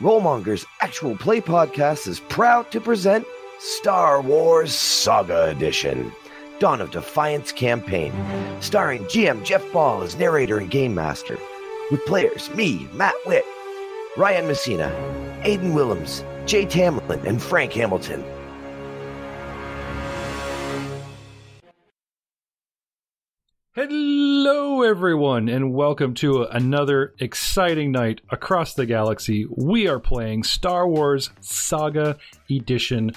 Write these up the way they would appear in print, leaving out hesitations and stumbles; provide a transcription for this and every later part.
Rollmonger's Actual Play Podcast is proud to present Star Wars Saga Edition, Dawn of Defiance campaign, starring GM Jeff Ball as narrator and game master, with players me, Matt Witt, Ryan Messina, Aidan Willems, Jay Tamlin, and Frank Hamilton. Hello everyone, and welcome to another exciting night across the galaxy. We are playing Star Wars Saga Edition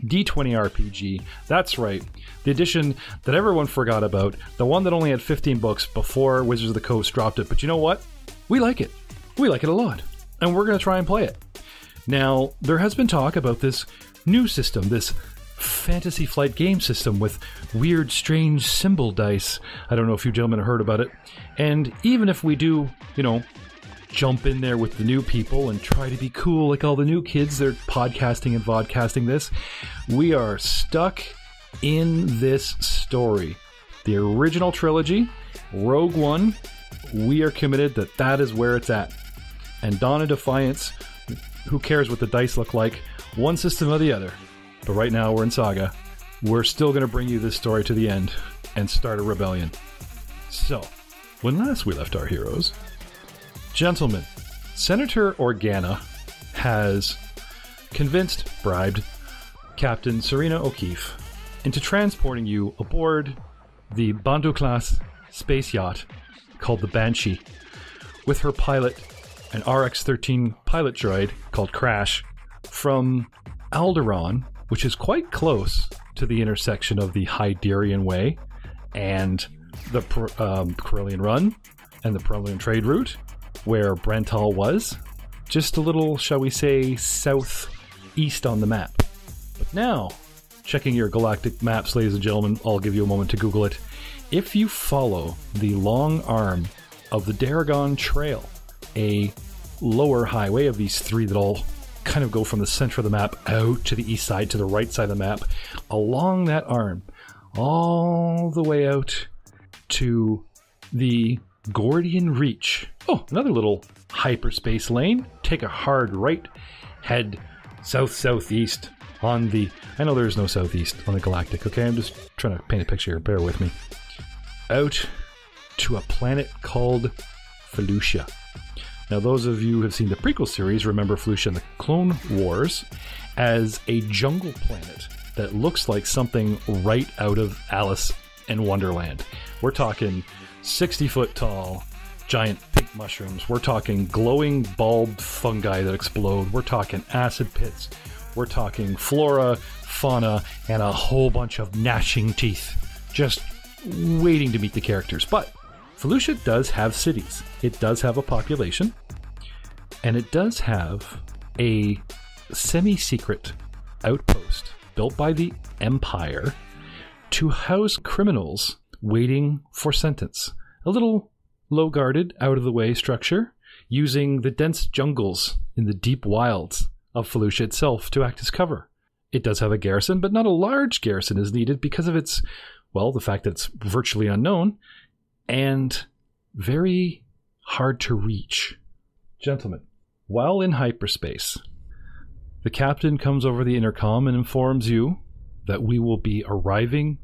D20 RPG. That's right, the edition that everyone forgot about, the one that only had 15 books before Wizards of the Coast dropped it. But you know what? We like it. We like it a lot, and we're going to try and play it. Now, there has been talk about this new system, this Fantasy Flight game system with weird, strange symbol dice. I don't know if you gentlemen have heard about it. And even if we do, jump in there with the new people and try to be cool like all the new kids, they're podcasting and vodcasting this, we are stuck in this story. The original trilogy, Rogue One, we are committed that is where it's at. And Dawn of Defiance, who cares what the dice look like, one system or the other. But right now we're in Saga. We're still going to bring you this story to the end and start a rebellion. So, when last we left our heroes, gentlemen, Senator Organa has bribed Captain Serena O'Keefe into transporting you aboard the Bandu-class space yacht called the Banshee with her pilot, an RX-13 pilot droid called Crash, from Alderaan, which is quite close to the intersection of the Hyderian Way and the Corellian Run and the Corellian Trade Route, where Brental was, just a little, shall we say, southeast on the map. But now, checking your galactic maps, ladies and gentlemen, I'll give you a moment to Google it. If you follow the long arm of the Daragon Trail, a lower highway of these three that all kind of go from the center of the map out to the east side, to the right side of the map, along that arm, all the way out to the Gordian Reach. Oh, another little hyperspace lane. Take a hard right, head south-southeast on the... I know there's no southeast on the galactic, okay? I'm just trying to paint a picture here. Bear with me. Out to a planet called Felucia. Now, those of you who have seen the prequel series remember Felucia in the Clone Wars as a jungle planet that looks like something right out of Alice in Wonderland. We're talking 60-foot tall, giant pink mushrooms. We're talking glowing bulb fungi that explode. We're talking acid pits. We're talking flora, fauna, and a whole bunch of gnashing teeth just waiting to meet the characters. But Felucia does have cities. It does have a population. And it does have a semi-secret outpost built by the Empire to house criminals waiting for sentence. A little low-guarded, out-of-the-way structure, using the dense jungles in the deep wilds of Felucia itself to act as cover. It does have a garrison, but not a large garrison is needed because of its, the fact that it's virtually unknown and very hard to reach. Gentlemen, while in hyperspace, the captain comes over the intercom and informs you that we will be arriving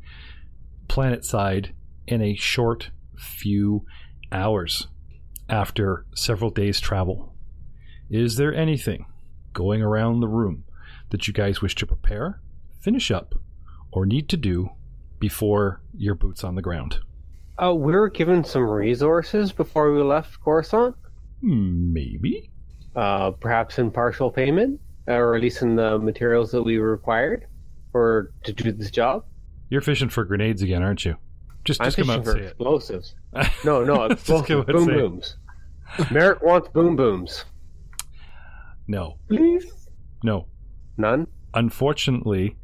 planetside in a short few hours after several days' travel. Is there anything going around the room that you guys wish to prepare, finish up, or need to do before your boots on the ground? We were given some resources before we left Coruscant. Maybe. Perhaps in partial payment, or at least in the materials that we required to do this job. You're fishing for grenades again, aren't you? Just come out and say explosives. it. No, explosives. Boom booms. Merrick wants boom booms. No. Please? No. None? Unfortunately,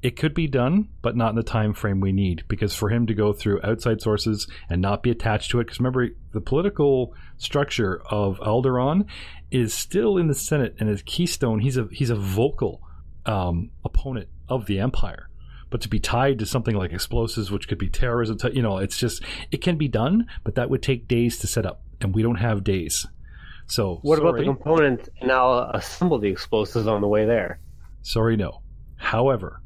it could be done, but not in the time frame we need, because for him to go through outside sources and not be attached to it, because remember, the political structure of Alderaan is still in the Senate, and as Keystone, he's a vocal opponent of the Empire. But to be tied to something like explosives, which could be terrorism, it's just, it can be done, but that would take days to set up, and we don't have days. So what about the components, and I'll assemble the explosives on the way there? Sorry, no. However,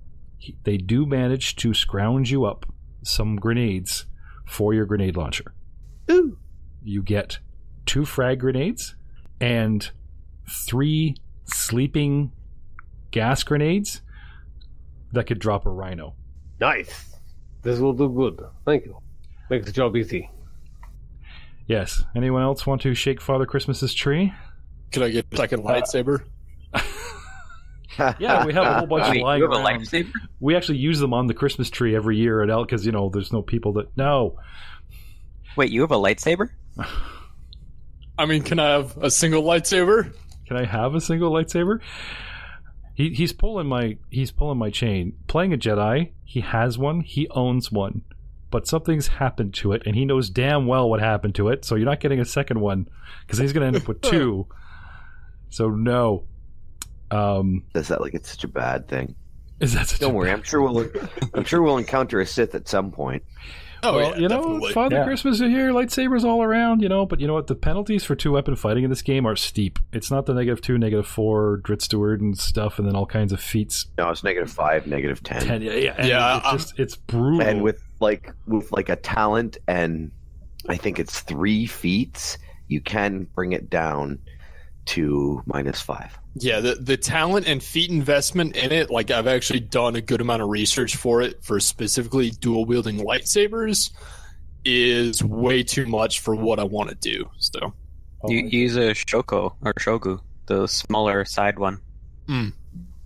they do manage to scrounge you up some grenades for your grenade launcher. Ooh. You get 2 frag grenades and 3 sleeping gas grenades that could drop a rhino. Nice. This will do good. Thank you. Makes the job easy. Yes. Anyone else want to shake Father Christmas's tree? Can I get a second lightsaber? Yeah, we have a whole bunch of lying you have around. a lightsaber? We actually use them on the Christmas tree every year at Elk because, there's no people that... No. Wait, you have a lightsaber? I mean, can I have a single lightsaber? Can I have a single lightsaber? He's pulling my chain. Playing a Jedi, he has one, he owns one. But something's happened to it, and he knows damn well what happened to it, so you're not getting a second one, because he's going to end up with 2. So, no. Is that like it's such a bad thing? Is that such Don't a worry, bad I'm sure we'll encounter a Sith at some point. Oh, well, yeah, definitely. Father Christmas is here, lightsabers all around, but you know what? The penalties for 2-weapon fighting in this game are steep. It's not the -2, -4, Drit Steward and stuff, and then all kinds of feats. No, it's -5, -10. 10, yeah. It's brutal. And with a talent and I think it's 3 feats, you can bring it down to -5. Yeah, the talent and feat investment in it, like I've actually done a good amount of research for it, for specifically dual-wielding lightsabers, is way too much for what I want to do. So You use a Shoko or Shogu, the smaller side one.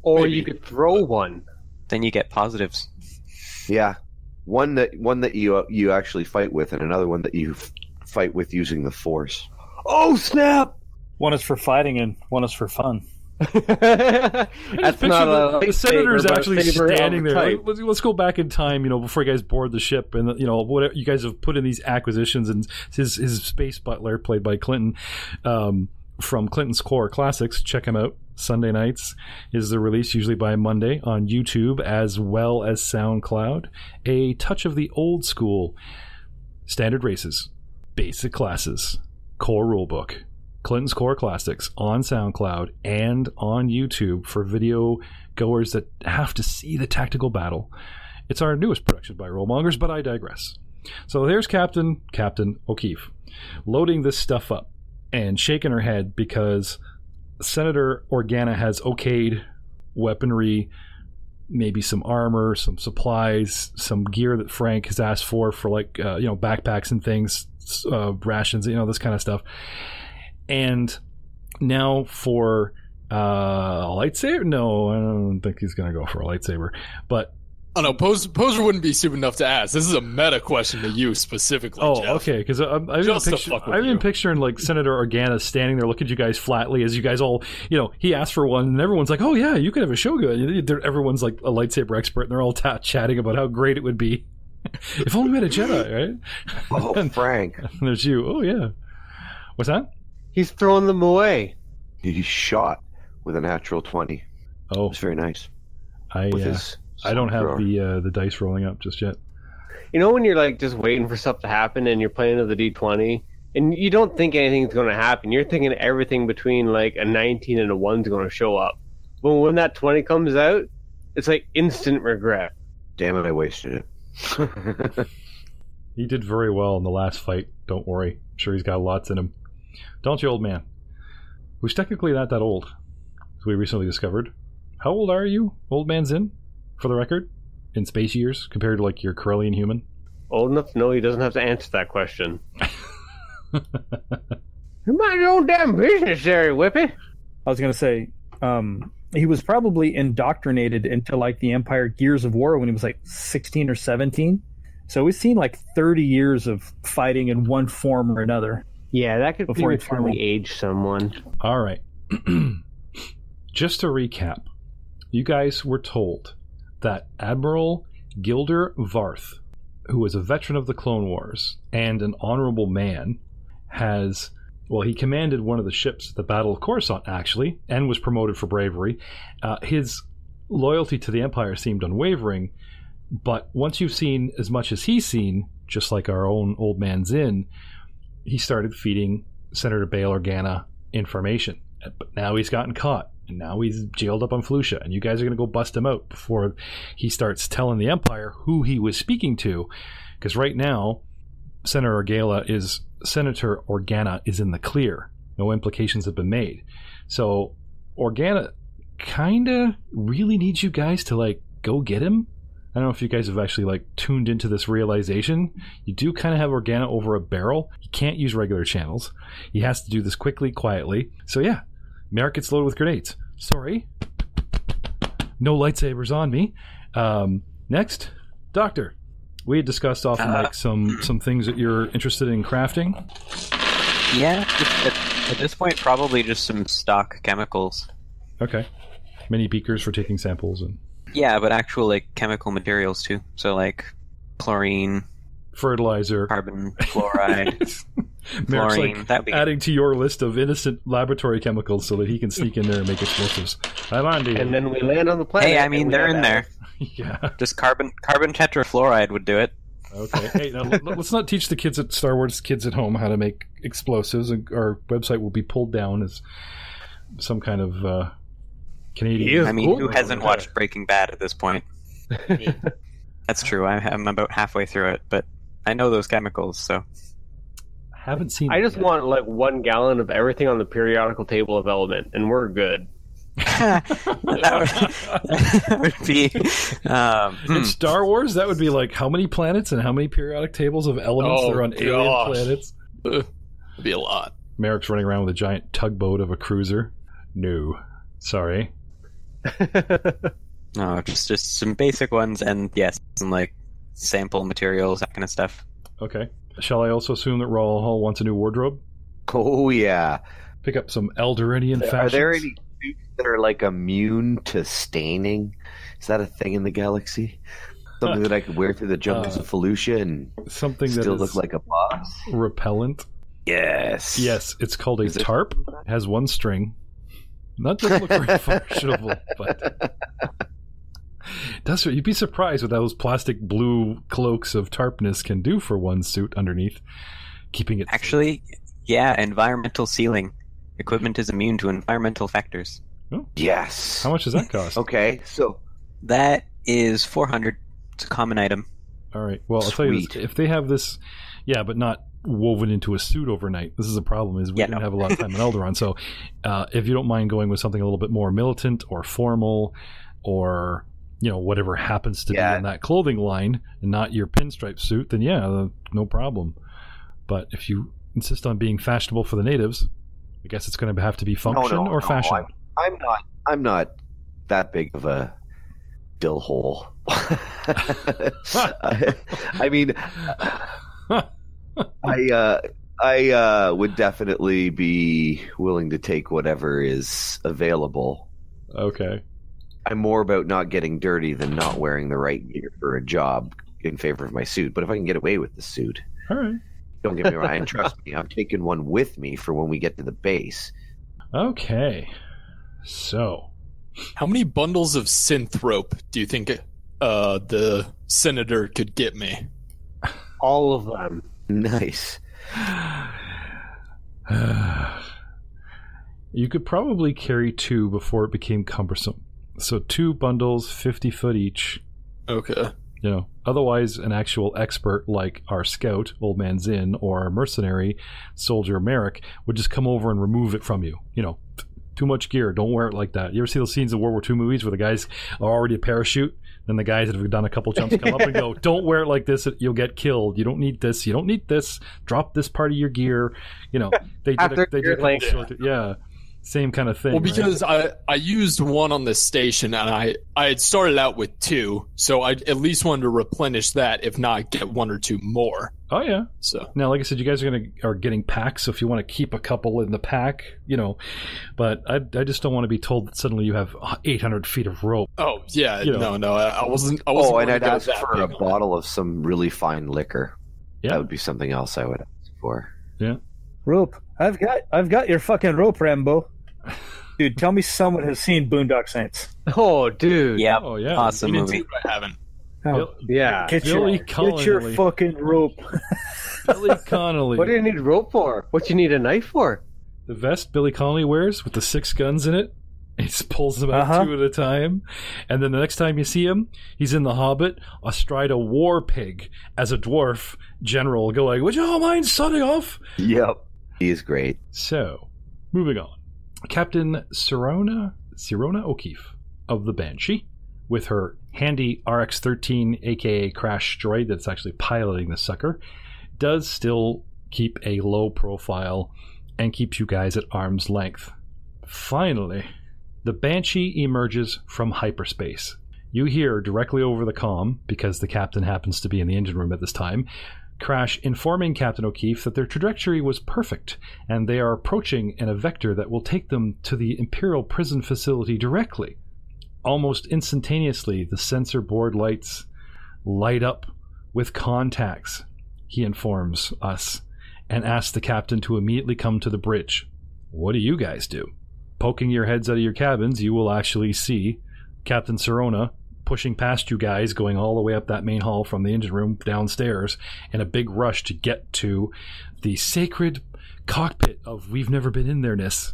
Or Maybe. you could throw one. Then you get positives. Yeah, one that you actually fight with, and another one that you fight with using the Force. Oh snap! One is for fighting and one is for fun. That's not the senator's lightsaber, but a actually saber standing of there. type. Let's go back in time, before you guys board the ship, and what you guys have put in these acquisitions, and his space butler, played by Clinton, from Clinton's Core Classics. Check him out. Sunday nights is the release, usually by Monday, on YouTube as well as SoundCloud. A touch of the old school standard races, basic classes, core rulebook. Clinton's Core Classics on SoundCloud and on YouTube for video goers that have to see the tactical battle. It's our newest production by Rollmongers, but I digress. So there's Captain O'Keefe loading this stuff up and shaking her head because Senator Organa has okayed weaponry, maybe some armor, some supplies, some gear that Frank has asked for backpacks and things, rations, this kind of stuff. And now for a lightsaber? No, I don't think he's going to go for a lightsaber. But I don't know, Poser wouldn't be stupid enough to ask. This is a meta question to you specifically, Jeff. Okay, because I've been picturing like Senator Organa standing there looking at you guys flatly as you guys all, he asked for one, and everyone's like, oh yeah, you could have a Shogun. Everyone's like a lightsaber expert, and they're all chatting about how great it would be. If only we had a Jedi, right? Oh, Frank. And there's you. Oh yeah. What's that? He's throwing them away. He's shot with a natural 20. Oh, it's very nice. I don't have the dice rolling up just yet. When you're like just waiting for stuff to happen and you're playing with the D20 and you don't think anything's going to happen. You're thinking everything between like a 19 and a 1's going to show up. But when that 20 comes out, it's like instant regret. Damn it, I wasted it. He did very well in the last fight. Don't worry. I'm sure he's got lots in him. Don't you, old man? Who's technically not that old, as we recently discovered. How old are you, old man Zin, for the record, in space years, compared to like your Corellian human? Old enough to know he doesn't have to answer that question. You mind your own damn business there, Whippy. I was going to say, he was probably indoctrinated into like the Empire Gears of War when he was like 16 or 17. So we've seen like 30 years of fighting in one form or another. Yeah, that could Before prematurely age someone. All right. Just to recap, you guys were told that Admiral Gilder Varth, who was a veteran of the Clone Wars and an honorable man, he commanded one of the ships at the Battle of Coruscant, actually, and was promoted for bravery. His loyalty to the Empire seemed unwavering, but once you've seen as much as he's seen, just like our own old man Zin, he started feeding Senator Bail Organa information. But now he's gotten caught, and now he's jailed up on Felucia, and you guys are going to go bust him out before he starts telling the Empire who he was speaking to. Because right now, Senator Organa is in the clear. No implications have been made. So Organa kind of really needs you guys to, like, go get him. I don't know if you guys have actually, like, tuned into this realization. You do kind of have Organa over a barrel. He can't use regular channels. He has to do this quickly, quietly. So yeah, Merrick gets loaded with grenades. Sorry. No lightsabers on me. Next, Doctor. We had discussed off the mic some things that you're interested in crafting. Yeah, at this point, probably just some stock chemicals. Okay. Mini beakers for taking samples and... Yeah, but actual, like, chemical materials, too. So, like, chlorine... Fertilizer. Carbon fluoride. Fluorine. Like that'd be adding to your list of innocent laboratory chemicals so that he can sneak in there and make explosives. I'm on to you. And then we land on the planet. Hey, I mean, they're in there. Yeah. Just carbon tetrafluoride would do it. Okay. Hey, now let's not teach the kids at Star Wars kids at home how to make explosives. Our website will be pulled down as some kind of Canadian. I mean, who hasn't watched Breaking Bad at this point? That's true. I'm about halfway through it, but I know those chemicals, so. Haven't seen. I just want like 1 gallon of everything on the periodical table of element, and we're good. that would be in Star Wars. That would be like how many planets and how many periodic tables of elements there are on alien planets. It'd be a lot. Merrick's running around with a giant tugboat of a cruiser. No, sorry. No, just some basic ones, and yes, some like sample materials, that kind of stuff. Okay. Shall I also assume that Raul Hall wants a new wardrobe? Oh yeah. Pick up some Eldoridian fashions. Are there any suits that are like immune to staining? Is that a thing in the galaxy? Something that I could wear through the jungles of Felucia and something still that look like a boss? Repellent? Yes. Yes, it's called a tarp. It has 1 string. That doesn't look very functional, but that's what you'd be surprised what those plastic blue cloaks of tarpness can do for one suit underneath, keeping it actually safe. Yeah, environmental sealing equipment is immune to environmental factors. Oh. Yes. How much does that cost? Okay, so that is 400. It's a common item. All right. Well, I'll tell you this, if they have this, yeah, but not woven into a suit overnight. This is a problem. Is we didn't have a lot of time in Alderaan. So, if you don't mind going with something a little bit more militant or formal, or whatever happens to be in that clothing line, and not your pinstripe suit, then no problem. But if you insist on being fashionable for the natives, I guess it's going to have to be function or fashion. I'm not that big of a dill hole. I mean, I would definitely be willing to take whatever is available. Okay. I'm more about not getting dirty than not wearing the right gear for a job in favor of my suit. But if I can get away with the suit, all right. Don't get me wrong. And trust me, I'm taking one with me for when we get to the base. Okay. So, how many bundles of synth rope do you think the senator could get me? All of them. Nice. You could probably carry 2 before it became cumbersome. So 2 bundles, 50 foot each. Okay. Otherwise, an actual expert like our scout, Old Man Zinn, or our mercenary, Soldier Merrick, would just come over and remove it from you. Too much gear, don't wear it like that. You ever see those scenes in World War II movies where the guys are already a parachute, then the guys that have done a couple jumps come up and go, don't wear it like this, you'll get killed. You don't need this, drop this part of your gear. They did yeah. Same kind of thing. Well, because I used 1 on the station, and I had started out with 2, so I at least wanted to replenish that, if not get 1 or 2 more. Oh yeah. So now, like I said, you guys are getting packs. So if you want to keep a couple in the pack, but I just don't want to be told that suddenly you have 800 feet of rope. Oh yeah, no, I wasn't. Oh, and I'd ask for a bottle of some really fine liquor. Yeah, that would be something else I would ask for. Yeah, rope. I've got your fucking rope, Rambo. Dude, tell me someone has seen Boondock Saints. Oh, dude. Yeah. Oh, yeah. Awesome movie. I haven't. Yeah. Get your fucking rope. Billy Connolly. What do you need rope for? What you need a knife for? The vest Billy Connolly wears with the 6 guns in it. He just pulls them out 2 at a time. And then the next time you see him, he's in The Hobbit astride a war pig as a dwarf general. Go like, would you all mind starting off? Yep. He is great. So, moving on. Captain Sirona O'Keefe of the Banshee, with her handy RX-13, aka Crash droid that's actually piloting the sucker, does still keep a low profile and keeps you guys at arm's length. Finally, the Banshee emerges from hyperspace. You hear directly over the comm, because the captain happens to be in the engine room at this time, Crash informing Captain O'Keefe that their trajectory was perfect, and they are approaching in a vector that will take them to the Imperial prison facility directly. Almost instantaneously, the sensor board lights light up with contacts, he informs us, and asks the captain to immediately come to the bridge. What do you guys do? Poking your heads out of your cabins, you will actually see Captain Sirona pushing past you guys, going all the way up that main hall from the engine room downstairs in a big rush to get to the sacred cockpit of We've Never Been In There-ness.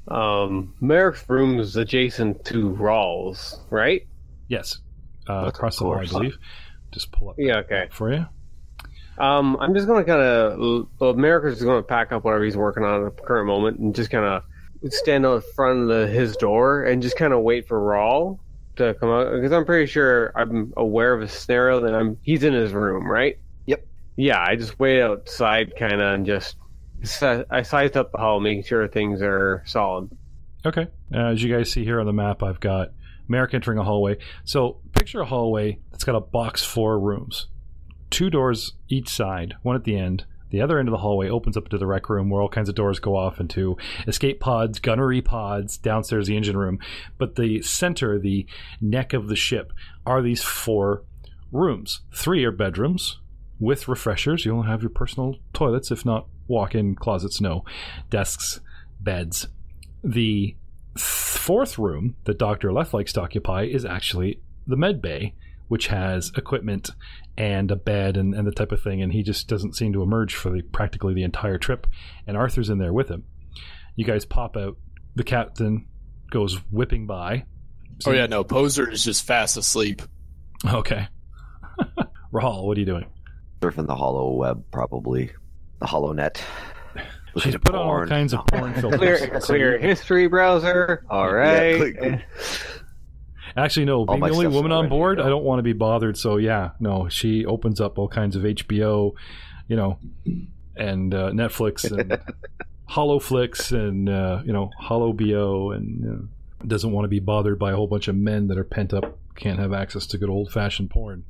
Merrick's room is adjacent to Rawls, right? Yes. Across the hall, I believe. Just pull up for you. I'm just going to Merrick is going to pack up whatever he's working on at the current moment and just kind of stand out front of his door and just kind of wait for Rawl to come out, because I'm pretty sure I'm aware of a scenario that he's in his room, right? Yep. Yeah, I just wait outside kind of and just I sized up the hall, making sure things are solid. Okay. As you guys see here on the map, I've got Merrick entering a hallway. So picture a hallway that's got a box 4 rooms. 2 doors each side, one at the end. The other end of the hallway opens up to the rec room where all kinds of doors go off into escape pods, gunnery pods, downstairs the engine room. But the center, the neck of the ship, are these 4 rooms. 3 are bedrooms with refreshers. You'll have your personal toilets, if not walk-in closets, no. Desks, beds. The 4th room that Dr. Leth likes to occupy is actually the med bay, which has equipment and a bed and the type of thing, and he just doesn't seem to emerge for practically the entire trip, and Arthur's in there with him. You guys pop out. The captain goes whipping by. Oh yeah, no, Poser is just fast asleep. Okay. Rahal, what are you doing? Surfing the hollow web, probably. The hollow net. She's put on all kinds of porn filters. Clear history browser. All right. Yeah, Actually, no. Being the only woman on board, I don't want to be bothered. So, yeah, no. She opens up all kinds of HBO, and Netflix and HoloFlix and, HoloBO, and doesn't want to be bothered by a whole bunch of men that are pent up, can't have access to good old-fashioned porn.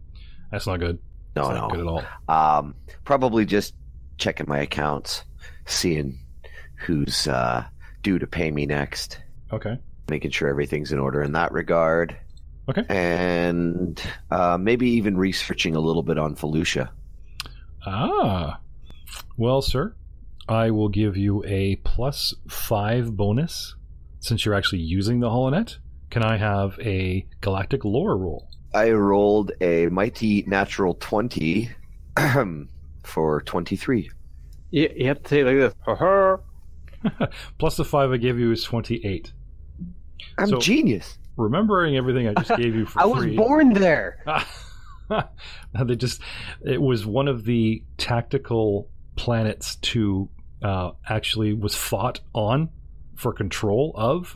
That's not good. No, That's not good at all. Probably just checking my accounts, seeing who's due to pay me next. Okay. Making sure everything's in order in that regard. Okay. And maybe even researching a little bit on Felucia. Ah. Well, sir, I will give you a +5 bonus since you're actually using the HoloNet. Can I have a galactic lore roll? I rolled a mighty natural 20 for 23. You have to say it like this. Plus the 5 I gave you is 28. I'm genius. Remembering everything I just gave you for free. I was born there. It was one of the tactical planets to actually was fought on for control of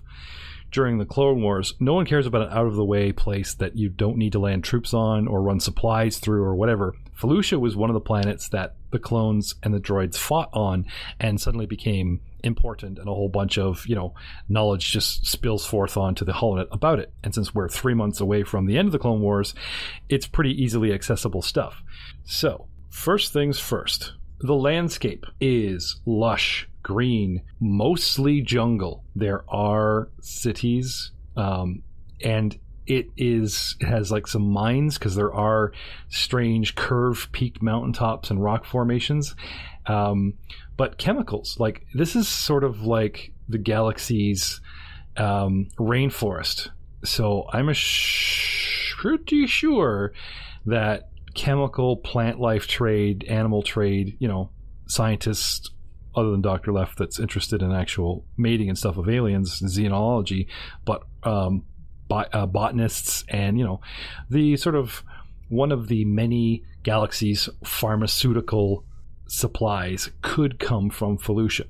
during the Clone Wars. No one cares about an out-of-the-way place that you don't need to land troops on or run supplies through or whatever. Felucia was one of the planets that the clones and the droids fought on and suddenly became important, and a whole bunch of knowledge just spills forth onto the HoloNet about it. And since we're 3 months away from the end of the Clone Wars, it's pretty easily accessible stuff. So, first things first. The landscape is lush, green, mostly jungle. There are cities, and it has like some mines because there are strange curved peaked mountaintops and rock formations. But chemicals, like this is sort of like the galaxy's rainforest. So I'm pretty sure that chemical, plant life trade, animal trade, scientists other than Dr. Left that's interested in actual mating and stuff of aliens, xenology, but botanists and, the sort of one of the many galaxies' pharmaceutical supplies could come from Felucia.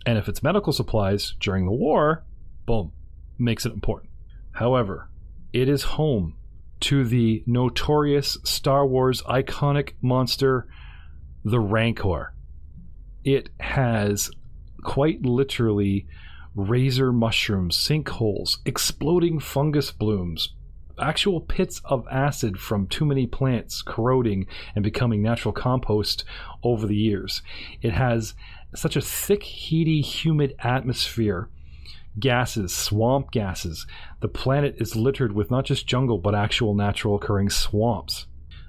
And if it's medical supplies during the war, boom, makes it important. However, it is home to the notorious Star Wars iconic monster, the Rancor. It has quite literally razor mushrooms, sinkholes, exploding fungus blooms, actual pits of acid from too many plants corroding and becoming natural compost over the years. It has such a thick, heaty, humid atmosphere, gases, swamp gases. The planet is littered with not just jungle, but actual natural occurring swamps.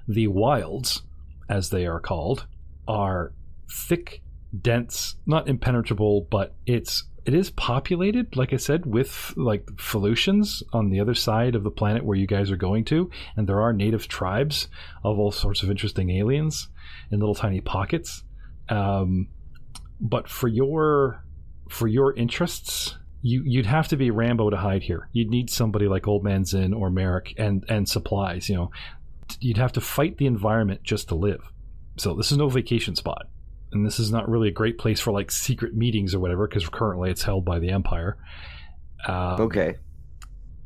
The wilds, as they are called, are thick, dense, not impenetrable, but it is populated, like I said, with like Felucians on the other side of the planet where you guys are going to, and there are native tribes of all sorts of interesting aliens in little tiny pockets. But for your interests, you'd have to be Rambo to hide here. You'd need somebody like Old Man Zinn or Merrick and supplies. You'd have to fight the environment just to live. So this is no vacation spot. And this is not really a great place for like secret meetings or whatever, because currently it's held by the Empire. Okay.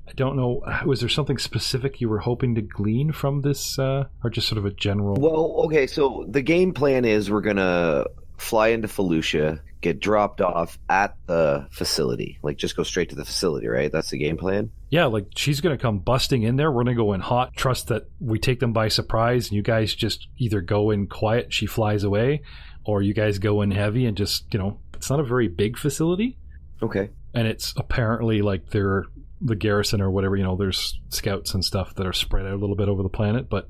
I don't know. Was there something specific you were hoping to glean from this, or just sort of a general? Well, okay. So the game plan is we're gonna fly into Felucia, get dropped off at the facility, like just go straight to the facility, right? That's the game plan. Yeah, like she's going to come busting in there. We're going to go in hot, trust that we take them by surprise, and you guys just either go in quiet, she flies away, or you guys go in heavy and just, it's not a very big facility. Okay. And it's apparently like they're the garrison or whatever, there's scouts and stuff that are spread out a little bit over the planet, but,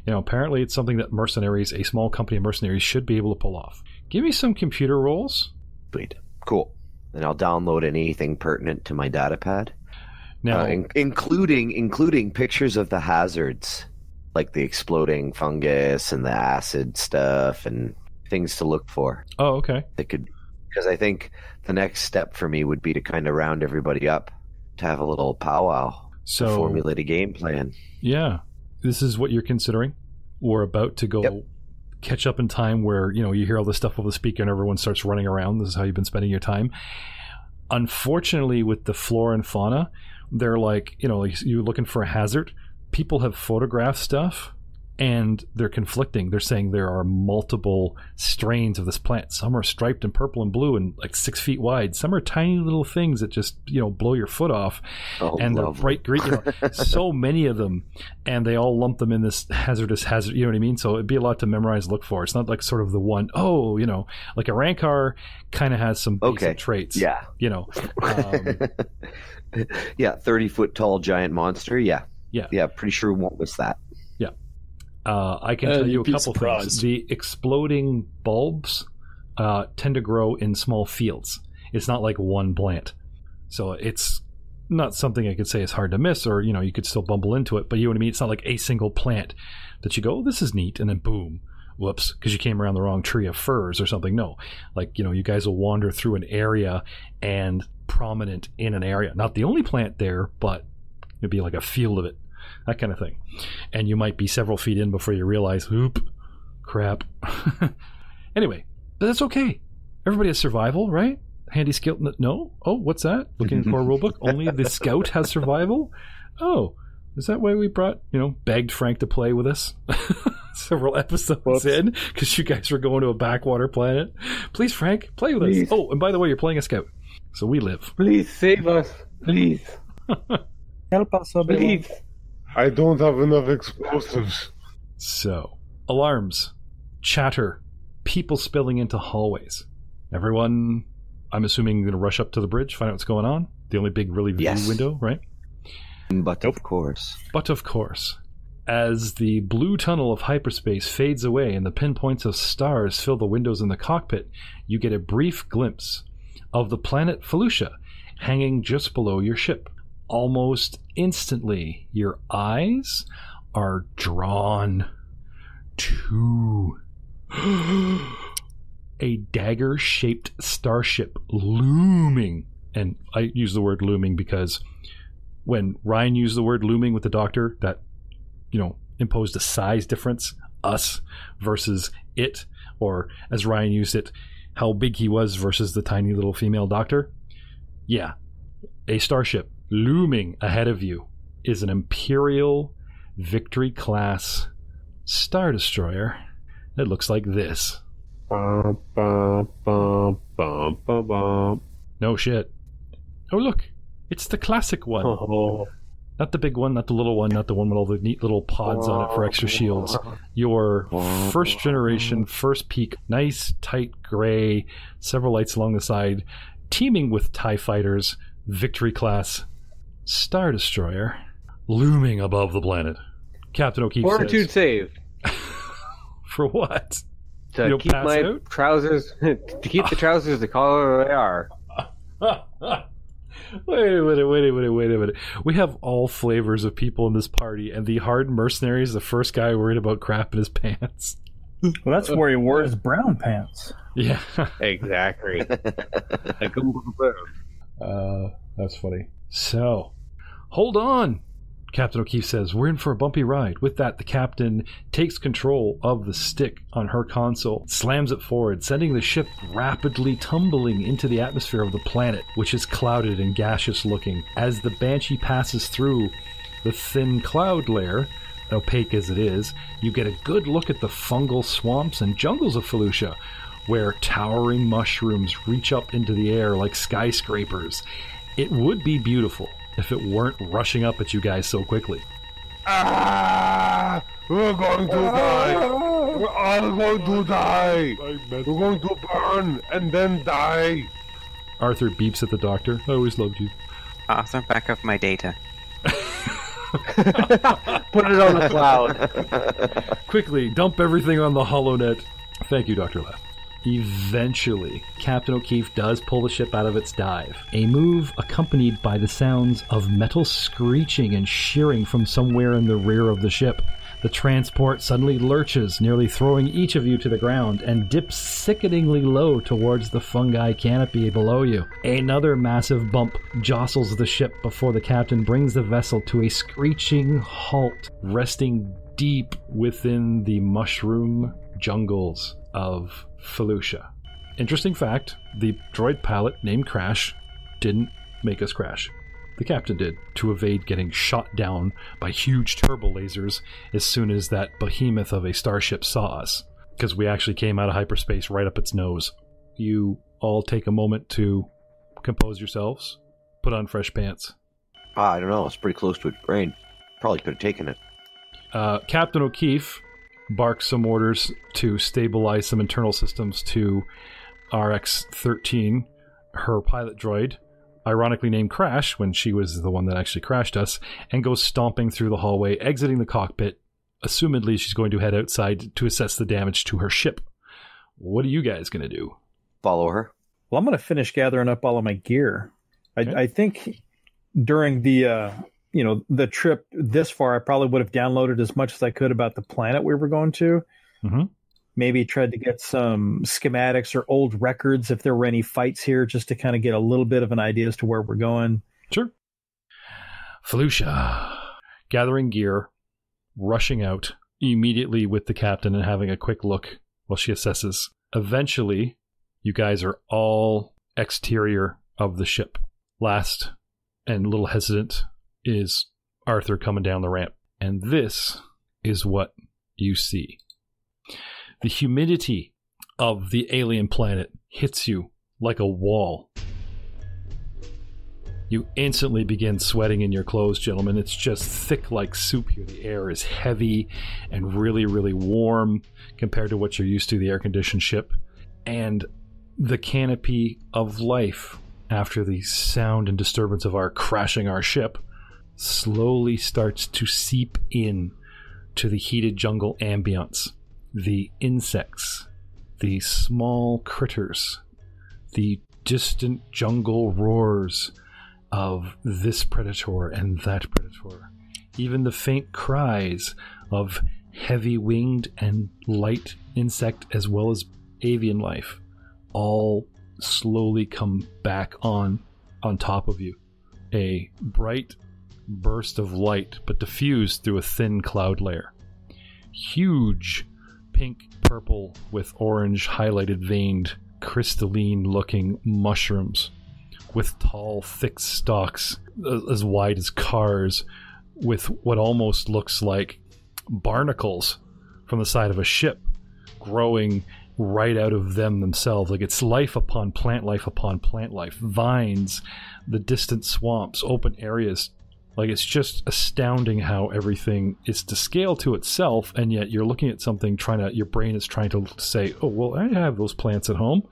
apparently it's something that mercenaries, a small company of mercenaries, should be able to pull off. Give me some computer rolls. Sweet. Cool. And I'll download anything pertinent to my data pad. Now, including pictures of the hazards, like the exploding fungus and the acid stuff and things to look for. Oh, okay. Because I think the next step for me would be to kind of round everybody up to have a little powwow to formulate a game plan. Yeah. This is what you're considering? We're about to go catch up in time where, you hear all this stuff over the speaker and everyone starts running around. This is how you've been spending your time. Unfortunately, with the flora and fauna, they're like, like you're looking for a hazard. People have photographed stuff and they're conflicting. They're saying there are multiple strains of this plant. Some are striped and purple and blue and like 6 feet wide. Some are tiny little things that just, blow your foot off. And they're bright green. So many of them, and they all lump them in this hazardous hazard. You know what I mean? So it'd be a lot to memorize, look for. It's not like sort of the one, like a Rancor kind of has some basic traits. Yeah. Yeah, 30-foot tall giant monster. Yeah. Pretty sure we won't miss that. Yeah. I can tell you a couple things. The exploding bulbs tend to grow in small fields. It's not like one plant. So it's not something I could say is hard to miss, or, you could still bumble into it. But you know what I mean? It's not like a single plant that you go, oh, this is neat, and then boom, whoops, because you came around the wrong tree of firs or something. No. Like, you guys will wander through an area and prominent in an area. Not the only plant there, but it'd be like a field of it. That kind of thing. And you might be several feet in before you realize, oop, crap. Anyway, but that's okay. Everybody has survival, right? Handy skill. No? Oh, what's that? Looking at the core rulebook. Only the scout has survival? Oh, is that why we brought, begged Frank to play with us several episodes in? Because you guys were going to a backwater planet. Please, Frank, play with us. Oh, and by the way, you're playing a scout. So we live. Please save us. Please. Help us, please. I don't have enough explosives. So, alarms, chatter, people spilling into hallways. Everyone, I'm assuming, going to rush up to the bridge, find out what's going on. The only big, really view window, right? But of course. As the blue tunnel of hyperspace fades away and the pinpoints of stars fill the windows in the cockpit, you get a brief glimpse of the planet Felucia hanging just below your ship. Almost instantly, your eyes are drawn to a dagger-shaped starship looming. And I use the word looming because when Ryan used the word looming with the Doctor, that, imposed a size difference, us versus it, or as Ryan used it, how big he was versus the tiny little female Doctor. Yeah, a starship looming ahead of you is an Imperial Victory-class Star Destroyer that looks like this. Bum, bum, bum, bum, bum, bum. No shit. Oh, look. It's the classic one. Oh. Not the big one, not the little one, not the one with all the neat little pods on it for extra shields. Your first generation, first peak, nice, tight gray, several lights along the side, teeming with TIE fighters, Victory-class Star Destroyer, looming above the planet. Captain O'Keefe Fortitude says... save. For what? To keep my trousers... to keep the trousers the color they are. Wait a minute. We have all flavors of people in this party, and the hard mercenary is the first guy worried about crap in his pants. Well, that's where he wore his brown pants. Yeah. Exactly. That's funny. So, hold on, Captain O'Keefe says. We're in for a bumpy ride. With that, the captain takes control of the stick on her console, slams it forward, sending the ship rapidly tumbling into the atmosphere of the planet, which is clouded and gaseous looking. As the Banshee passes through the thin cloud layer, opaque as it is, you get a good look at the fungal swamps and jungles of Felucia, where towering mushrooms reach up into the air like skyscrapers. It would be beautiful if it weren't rushing up at you guys so quickly. We're going to die! We're all going to die! We're going to burn and then die! Arthur beeps at the Doctor. I always loved you. Arthur, back up my data. Put it on the cloud. Quickly, dump everything on the HoloNet. Thank you, Dr. Left. Eventually, Captain O'Keefe does pull the ship out of its dive, a move accompanied by the sounds of metal screeching and shearing from somewhere in the rear of the ship. The transport suddenly lurches, nearly throwing each of you to the ground, and dips sickeningly low towards the fungi canopy below you. Another massive bump jostles the ship before the captain brings the vessel to a screeching halt, resting deep within the mushroom jungles of Felucia. Interesting fact, the droid pilot named Crash didn't make us crash. The captain did, to evade getting shot down by huge turbo lasers as soon as that behemoth of a starship saw us, because we actually came out of hyperspace right up its nose. You all take a moment to compose yourselves, put on fresh pants. I don't know, it's pretty close to its brain. Probably could have taken it. Captain O'Keefe barks some orders to stabilize some internal systems to RX-13, her pilot droid, ironically named Crash when she was the one that actually crashed us, and goes stomping through the hallway, exiting the cockpit. Assumedly, she's going to head outside to assess the damage to her ship. What are you guys going to do? Follow her. Well, I'm going to finish gathering up all of my gear. Okay. I think during the the trip this far, I probably would have downloaded as much as I could about the planet we were going to. Mm-hmm. Maybe tried to get some schematics or old records if there were any fights here, just to kind of get a little bit of an idea as to where we're going. Sure. Felucia, gathering gear, rushing out immediately with the captain and having a quick look while she assesses. Eventually, you guys are all exterior of the ship. Last and a little hesitant is Arthur coming down the ramp. And this is what you see. The humidity of the alien planet hits you like a wall. You instantly begin sweating in your clothes, gentlemen. It's just thick like soup here. The air is heavy and really, really warm compared to what you're used to, the air-conditioned ship. And the canopy of life, after the sound and disturbance of our crashing our ship, slowly starts to seep in to the heated jungle ambience. The insects, the small critters, the distant jungle roars of this predator and that predator, even the faint cries of heavy-winged and light insect as well as avian life all slowly come back on top of you. A bright burst of light, but diffused through a thin cloud layer. Huge pink, purple with orange highlighted veined, crystalline looking mushrooms with tall, thick stalks as wide as cars, with what almost looks like barnacles from the side of a ship growing right out of them themselves. Like it's life upon plant life upon plant life. Vines, the distant swamps, open areas. Like it's just astounding how everything is to scale to itself, and yet you're looking at something your brain is trying to say, oh, well, I have those plants at home.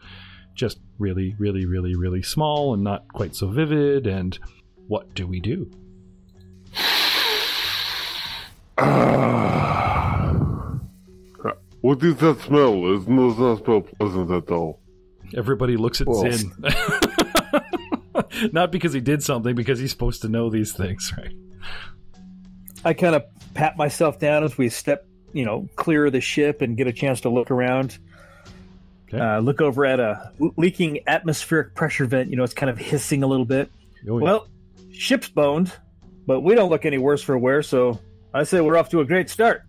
Just really, really, really, really small and not quite so vivid. And what do we do? What is that smell? Isn't that smell pleasant at all? Everybody looks at Zin. Not because he did something, because he's supposed to know these things, right? I kind of pat myself down as we step, clear of the ship and get a chance to look around. Okay. Look over at a leaking atmospheric pressure vent. It's kind of hissing a little bit. Oh, yeah. Well, ship's boned, but we don't look any worse for wear, so I say we're off to a great start.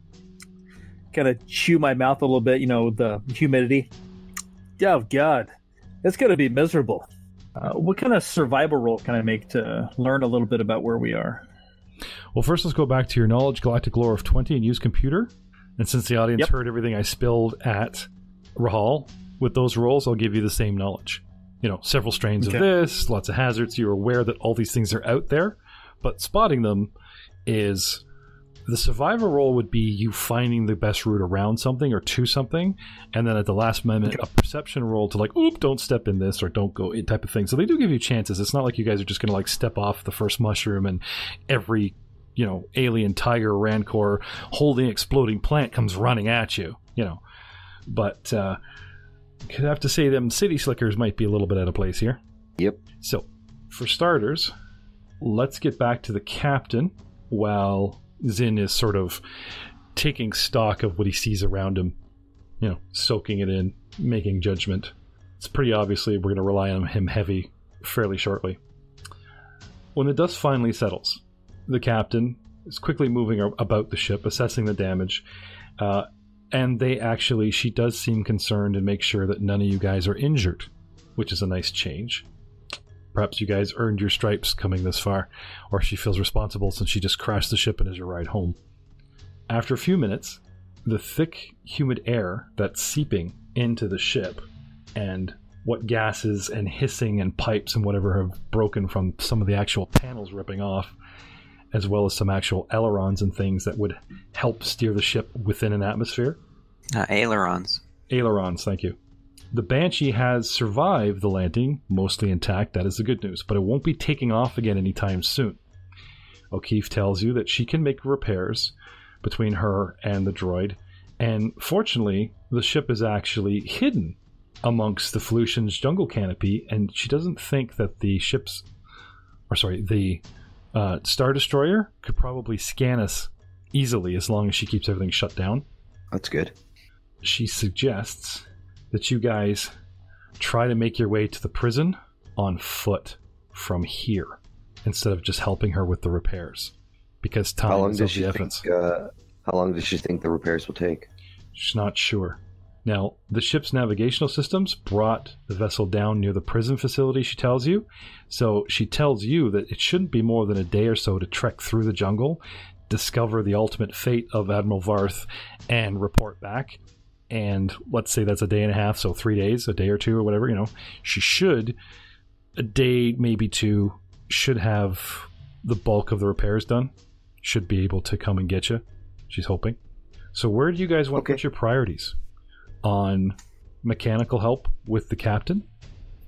Kind of chew my mouth a little bit, the humidity. Oh, God. It's going to be miserable. What kind of survival roll can I make to learn a little bit about where we are? Well, first let's go back to your knowledge, galactic lore of 20, and use computer. And since the audience heard everything I spilled at Rahal, with those rolls, I'll give you the same knowledge. Several strains of this, lots of hazards. You're aware that all these things are out there, but spotting them is... The survivor roll would be you finding the best route around something or to something, and then at the last moment, a perception roll to oop, don't step in this or don't go in type of thing. So they do give you chances. It's not like you guys are just going to step off the first mushroom and every, alien tiger rancor holding exploding plant comes running at you, But could have to say them city slickers might be a little bit out of place here. Yep. So for starters, let's get back to the captain while Zin is sort of taking stock of what he sees around him, soaking it in, making judgment. It's pretty obviously we're going to rely on him heavy fairly shortly. When the dust finally settles, the captain is quickly moving about the ship, assessing the damage, and she does seem concerned and make sure that none of you guys are injured, which is a nice change. Perhaps you guys earned your stripes coming this far, or she feels responsible since she just crashed the ship and is your ride home. After a few minutes, the thick, humid air that's seeping into the ship, and what gases and hissing and pipes and whatever have broken from some of the actual panels ripping off, as well as some actual ailerons and things that would help steer the ship within an atmosphere. Ailerons. Ailerons, thank you. The Banshee has survived the landing, mostly intact. That is the good news, but it won't be taking off again anytime soon. O'Keefe tells you that she can make repairs between her and the droid, and fortunately, the ship is actually hidden amongst the Felucian's jungle canopy, and she doesn't think that the Star Destroyer could probably scan us easily as long as she keeps everything shut down. That's good. She suggests that you guys try to make your way to the prison on foot from here instead of just helping her with the repairs, because time is of the essence. How long does she think the repairs will take? She's not sure. Now, the ship's navigational systems brought the vessel down near the prison facility, she tells you. So she tells you that it shouldn't be more than a day or so to trek through the jungle, discover the ultimate fate of Admiral Varth, and report back. And let's say that's a day and a half, so 3 days, a day or two or whatever, she should, a day, maybe two, should have the bulk of the repairs done. Should be able to come and get you, she's hoping. So where do you guys want to put your priorities? On mechanical help with the captain?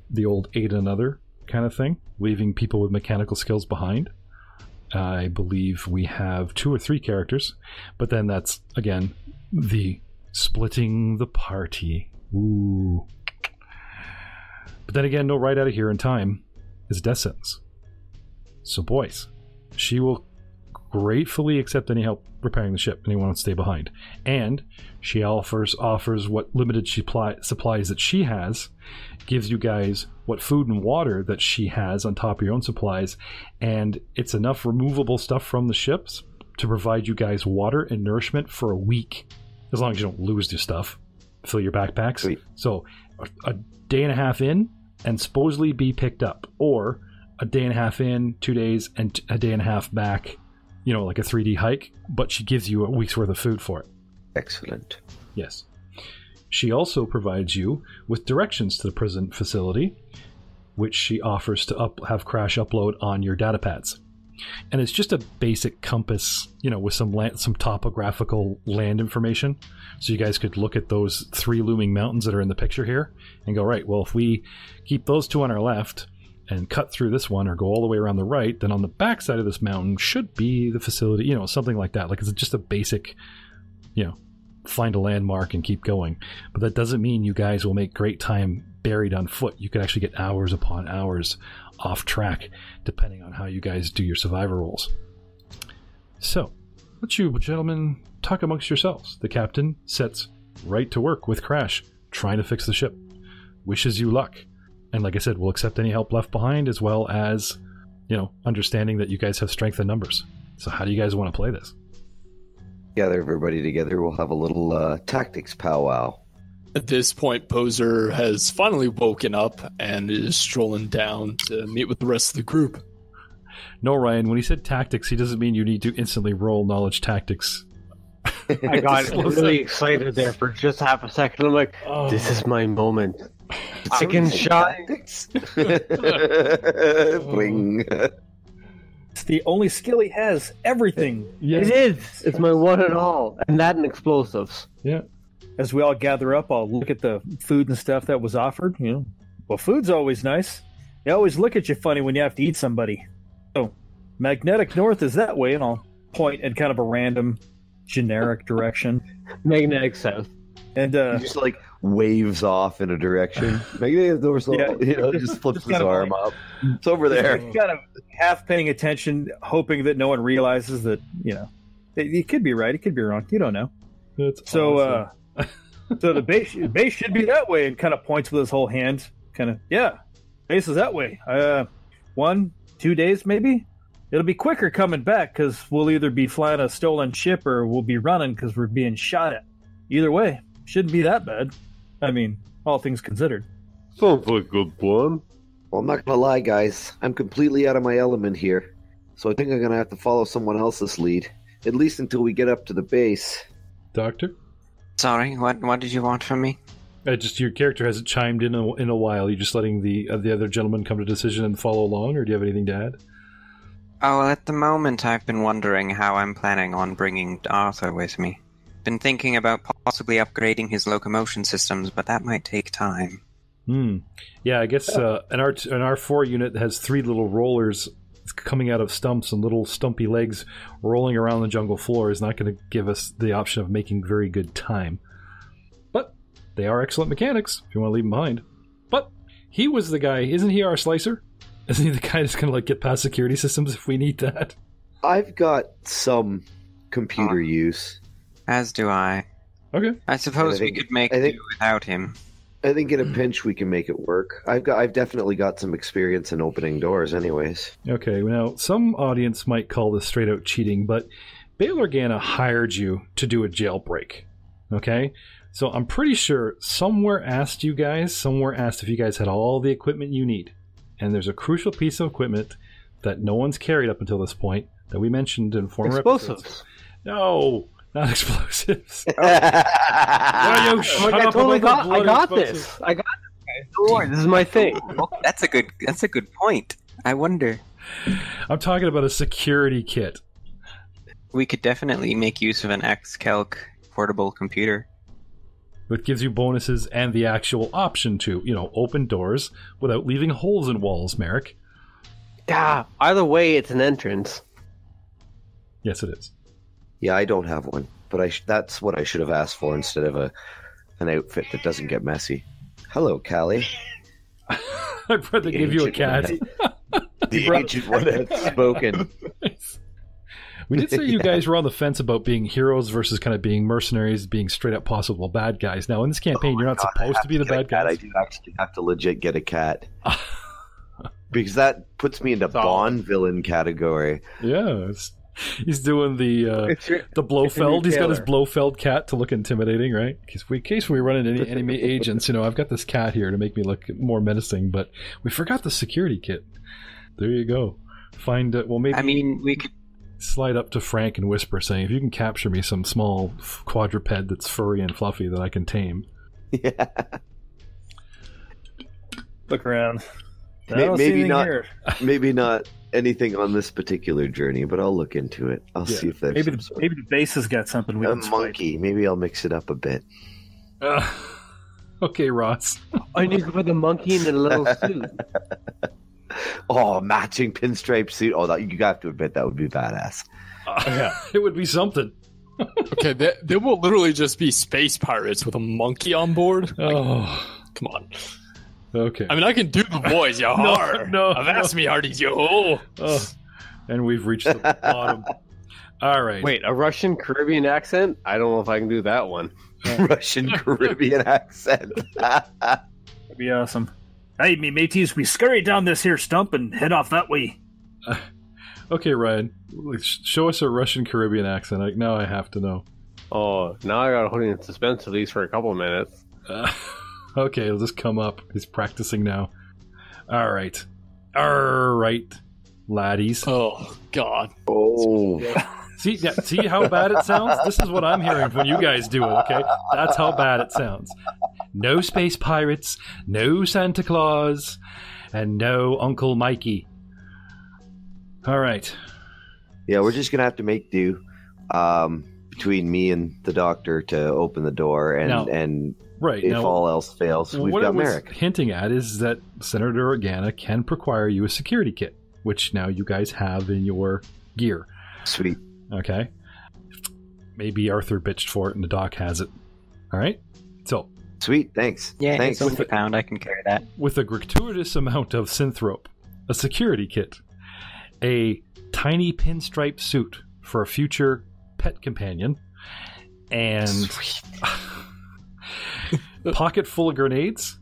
The old aid another kind of thing? Leaving people with mechanical skills behind? I believe we have 2 or 3 characters, but then that's, again, the splitting the party. Ooh. But then again, no right out of here in time is a death sentence. So boys, she will gratefully accept any help repairing the ship. Anyone wants to stay behind. And she offers what limited supplies that she has, gives you guys what food and water that she has on top of your own supplies, and it's enough removable stuff from the ships to provide you guys water and nourishment for a week, as long as you don't lose your stuff. Fill your backpacks. Sweet. So a day and a half in and supposedly be picked up, or a day and a half in, 2 days, and a day and a half back, like a 3D hike, but she gives you a week's worth of food for it. Excellent. Yes. She also provides you with directions to the prison facility, which she offers to have Crash upload on your data pads. And it's just a basic compass, with some topographical land information. So you guys could look at those 3 looming mountains that are in the picture here and go, right, well, if we keep those 2 on our left and cut through this one or go all the way around the right, then on the back side of this mountain should be the facility, something like that. Like, it's just a basic, find a landmark and keep going. But that doesn't mean you guys will make great time buried on foot. You could actually get hours upon hours off track, depending on how you guys do your survivor rolls. So, let you gentlemen talk amongst yourselves. The captain sets right to work with Crash, trying to fix the ship. Wishes you luck. And like I said, we'll accept any help left behind, as well as, understanding that you guys have strength in numbers. So how do you guys want to play this? Gather everybody together. We'll have a little tactics powwow. At this point, Poser has finally woken up and is strolling down to meet with the rest of the group. No, Ryan, when he said tactics, he doesn't mean you need to instantly roll knowledge tactics. I got really excited there for just half a second. I'm like, this is my moment. I can shine. Bling. It's the only skill he has. Everything. Yes. It is. It's my one and all. And that and explosives. Yeah. As we all gather up, I'll look at the food and stuff that was offered. Well, food's always nice. They always look at you funny when you have to eat somebody. So, magnetic north is that way, and I'll point in kind of a random, generic direction. Magnetic south. And he just waves off in a direction. Magnetic north, just flips his arm up. It's over there. Kind of half paying attention, hoping that no one realizes that, he could be right, he could be wrong. You don't know. That's so, awesome. So the base should be that way, and kind of points with his whole hand. Base is that way. 1-2 days maybe. It'll be quicker coming back because we'll either be flying a stolen ship or we'll be running because we're being shot at. Either way, shouldn't be that bad. I mean, all things considered. Sounds like a good plan. Well, I'm not gonna lie, guys. I'm completely out of my element here, so I think I'm gonna have to follow someone else's lead, at least until we get up to the base. Doctor? Sorry, what did you want from me? Just your character hasn't chimed in a while. You're just letting the other gentleman come to a decision and follow along, or do you have anything to add? Oh, well, at the moment I've been wondering how I'm planning on bringing Arthur with me. Been thinking about possibly upgrading his locomotion systems, but that might take time. Yeah, I guess an R4 unit has 3 little rollers coming out of stumps and little stumpy legs rolling around the jungle floor is not going to give us the option of making very good time. But they are excellent mechanics if you want to leave them behind. But he was the guy, isn't he our slicer? Isn't he the guy that's going to get past security systems if we need that? I've got some computer use. As do I. Okay. I suppose we could make do without him. I think in a pinch we can make it work. I've definitely got some experience in opening doors anyways. Okay, now some audience might call this straight out cheating, but Bail Organa hired you to do a jailbreak. Okay? So I'm pretty sure somewhere asked if you guys had all the equipment you need. And there's a crucial piece of equipment that no one's carried up until this point that we mentioned in former explosives. Episodes. No, not explosives. I got this. Don't worry, this is my thing. That's a good point. I wonder. I'm talking about a security kit. We could definitely make use of an X-Calc portable computer. That gives you bonuses and the actual option to, open doors without leaving holes in walls, Merrick. Yeah, either way, it's an entrance. Yes, it is. Yeah, I don't have one, but that's what I should have asked for instead of an outfit that doesn't get messy. Hello, Callie. I'd rather give you a cat. The ancient one had spoken. We did say you guys were on the fence about being heroes versus kind of being mercenaries, being straight up possible bad guys. Now, in this campaign, you're not supposed to be the bad guys. I do actually have to legit get a cat. Because that puts me into Bond villain category. Yeah, he's doing the Blofeld. He's got his Blofeld cat to look intimidating, right? In case we run into any enemy agents, I've got this cat here to make me look more menacing. But we forgot the security kit. There you go. Find it. Well, maybe. I mean, we could slide up to Frank and whisper, saying, "If you can capture me some small quadruped that's furry and fluffy that I can tame." Yeah. Look around. Maybe not anything on this particular journey, but I'll look into it. I'll see if there's maybe the base has got something we can monkey. Maybe I'll mix it up a bit. Okay, Ross. I need to put the monkey in a little suit. Oh, matching pinstripe suit. Oh, you have to admit that would be badass. Yeah, it would be something. Okay, there will literally just be space pirates with a monkey on board. Come on. Okay. I mean, I can do the voice, yo. No. Avast me, hearties, yo. And we've reached the bottom. All right. Wait, a Russian Caribbean accent? I don't know if I can do that one. Russian Caribbean accent. That'd be awesome. Hey, me mateys, we scurry down this here stump and head off that way. Okay, Ryan, show us a Russian Caribbean accent. Now I have to know. Oh, now I gotta hold you in suspense at least for a couple of minutes. Okay, it'll just come up. He's practicing now. All right, laddies. Oh, God. Oh. See how bad it sounds? This is what I'm hearing when you guys do it, okay? That's how bad it sounds. No space pirates, no Santa Claus, and no Uncle Mikey. All right. Yeah, we're just going to have to make do between me and the doctor to open the door, and right, if all else fails, we've got Merrick. What I was hinting at is that Senator Organa can procure you a security kit, which now you guys have in your gear. Sweet. Okay. Maybe Arthur bitched for it and the doc has it. All right? So. Sweet, thanks. Yeah, thanks. it's £50. I can carry that. With a gratuitous amount of synthrope, a security kit, a tiny pinstripe suit for a future pet companion, and a pocket full of grenades,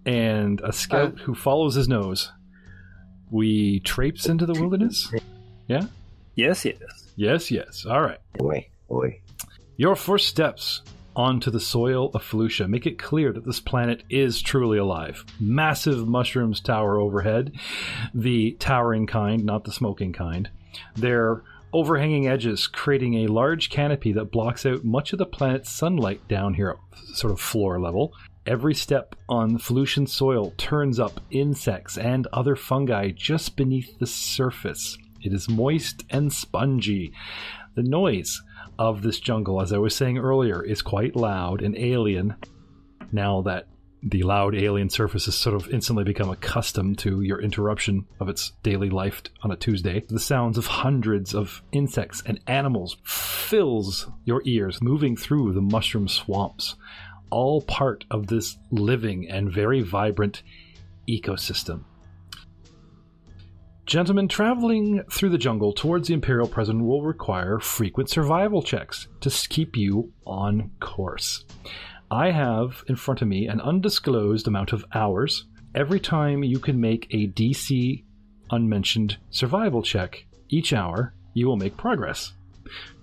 and a scout who follows his nose. We traipse into the wilderness? Yeah? Yes. Yes. All right. Boy. Your first steps onto the soil of Felucia make it clear that this planet is truly alive. Massive mushrooms tower overhead, the towering kind, not the smoking kind. Their overhanging edges creating a large canopy that blocks out much of the planet's sunlight down here at sort of floor level. Every step on Felucian soil turns up insects and other fungi just beneath the surface. It is moist and spongy. The noise of this jungle, as I was saying earlier, is quite loud and alien. Now that the loud alien surface has sort of instantly become accustomed to your interruption of its daily life on a Tuesday, the sounds of hundreds of insects and animals fills your ears, moving through the mushroom swamps, all part of this living and very vibrant ecosystem. Gentlemen, traveling through the jungle towards the Imperial Prison will require frequent survival checks to keep you on course. I have in front of me an undisclosed amount of hours. Every time you can make a DC unmentioned survival check each hour, you will make progress.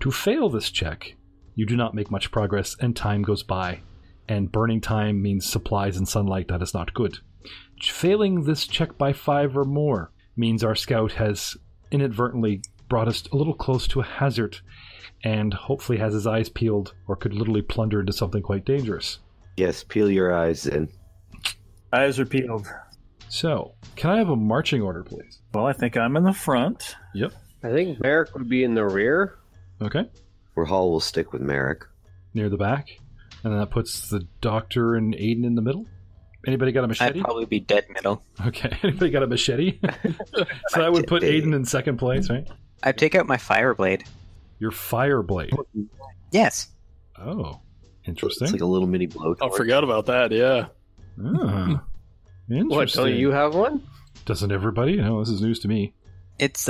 To fail this check, you do not make much progress and time goes by. And burning time means supplies and sunlight. That is not good. Failing this check by 5 or more means our scout has inadvertently brought us a little close to a hazard and hopefully has his eyes peeled or could literally plunder into something quite dangerous. Yes, peel your eyes in. Eyes are peeled. So, can I have a marching order, please? Well, I think I'm in the front. Yep. I think Merrick would be in the rear. Okay. Where Hall will stick with Merrick. Near the back. And then that puts the doctor and Aiden in the middle. Anybody got a machete? I'd probably be dead middle. Okay. Anybody got a machete? So that would put Aiden in second place, right? I'd take out my fire blade. Your fire blade. Yes. Oh, interesting. It's like a little mini blowtorch. I forgot about that, yeah. Ah, interesting. What, don't you have one? Doesn't everybody? No, this is news to me. It's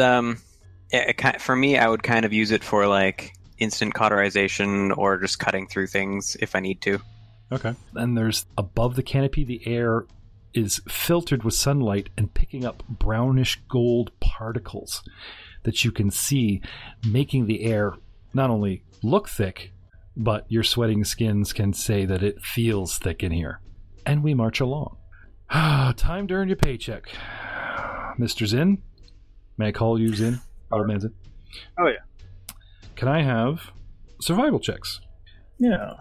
For me, I would kind of use it for like instant cauterization or just cutting through things if I need to. Okay. And there's above the canopy, the air is filtered with sunlight and picking up brownish gold particles that you can see, making the air not only look thick, but your sweating skins can say that it feels thick in here. And we march along. Time to earn your paycheck. Mr. Zinn? May I call you Zinn? Old man Zinn? Oh, yeah. Can I have survival checks? Yeah.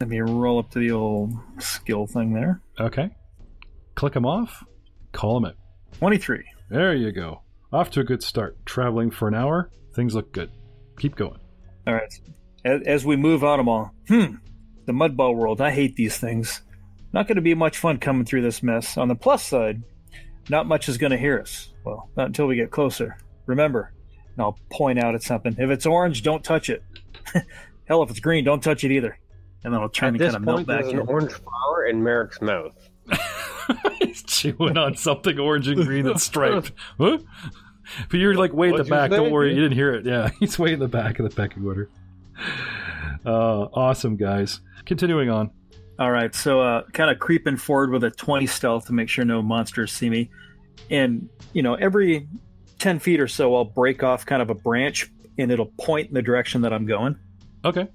Let me roll up to the old skill thing there. Okay. Click them off. Call them out. 23. There you go. Off to a good start. Traveling for an hour. Things look good. Keep going. All right. As we move on them all. The Mudball world. I hate these things. Not going to be much fun coming through this mess. On the plus side, not much is going to hear us. Well, not until we get closer. Remember, and I'll point out at something. If it's orange, don't touch it. Hell, if it's green, don't touch it either. And then I'll turn and kind of melt back in. There's an orange flower in Merrick's mouth. He's chewing on something orange and green that's striped. Huh? But you're like way at the back. Don't worry, you didn't hear it. Yeah, he's way in the back of the pecking order. Awesome, guys. Continuing on. All right, so kind of creeping forward with a 20 stealth to make sure no monsters see me. And, every 10 feet or so, I'll break off kind of a branch, and it'll point in the direction that I'm going. Okay.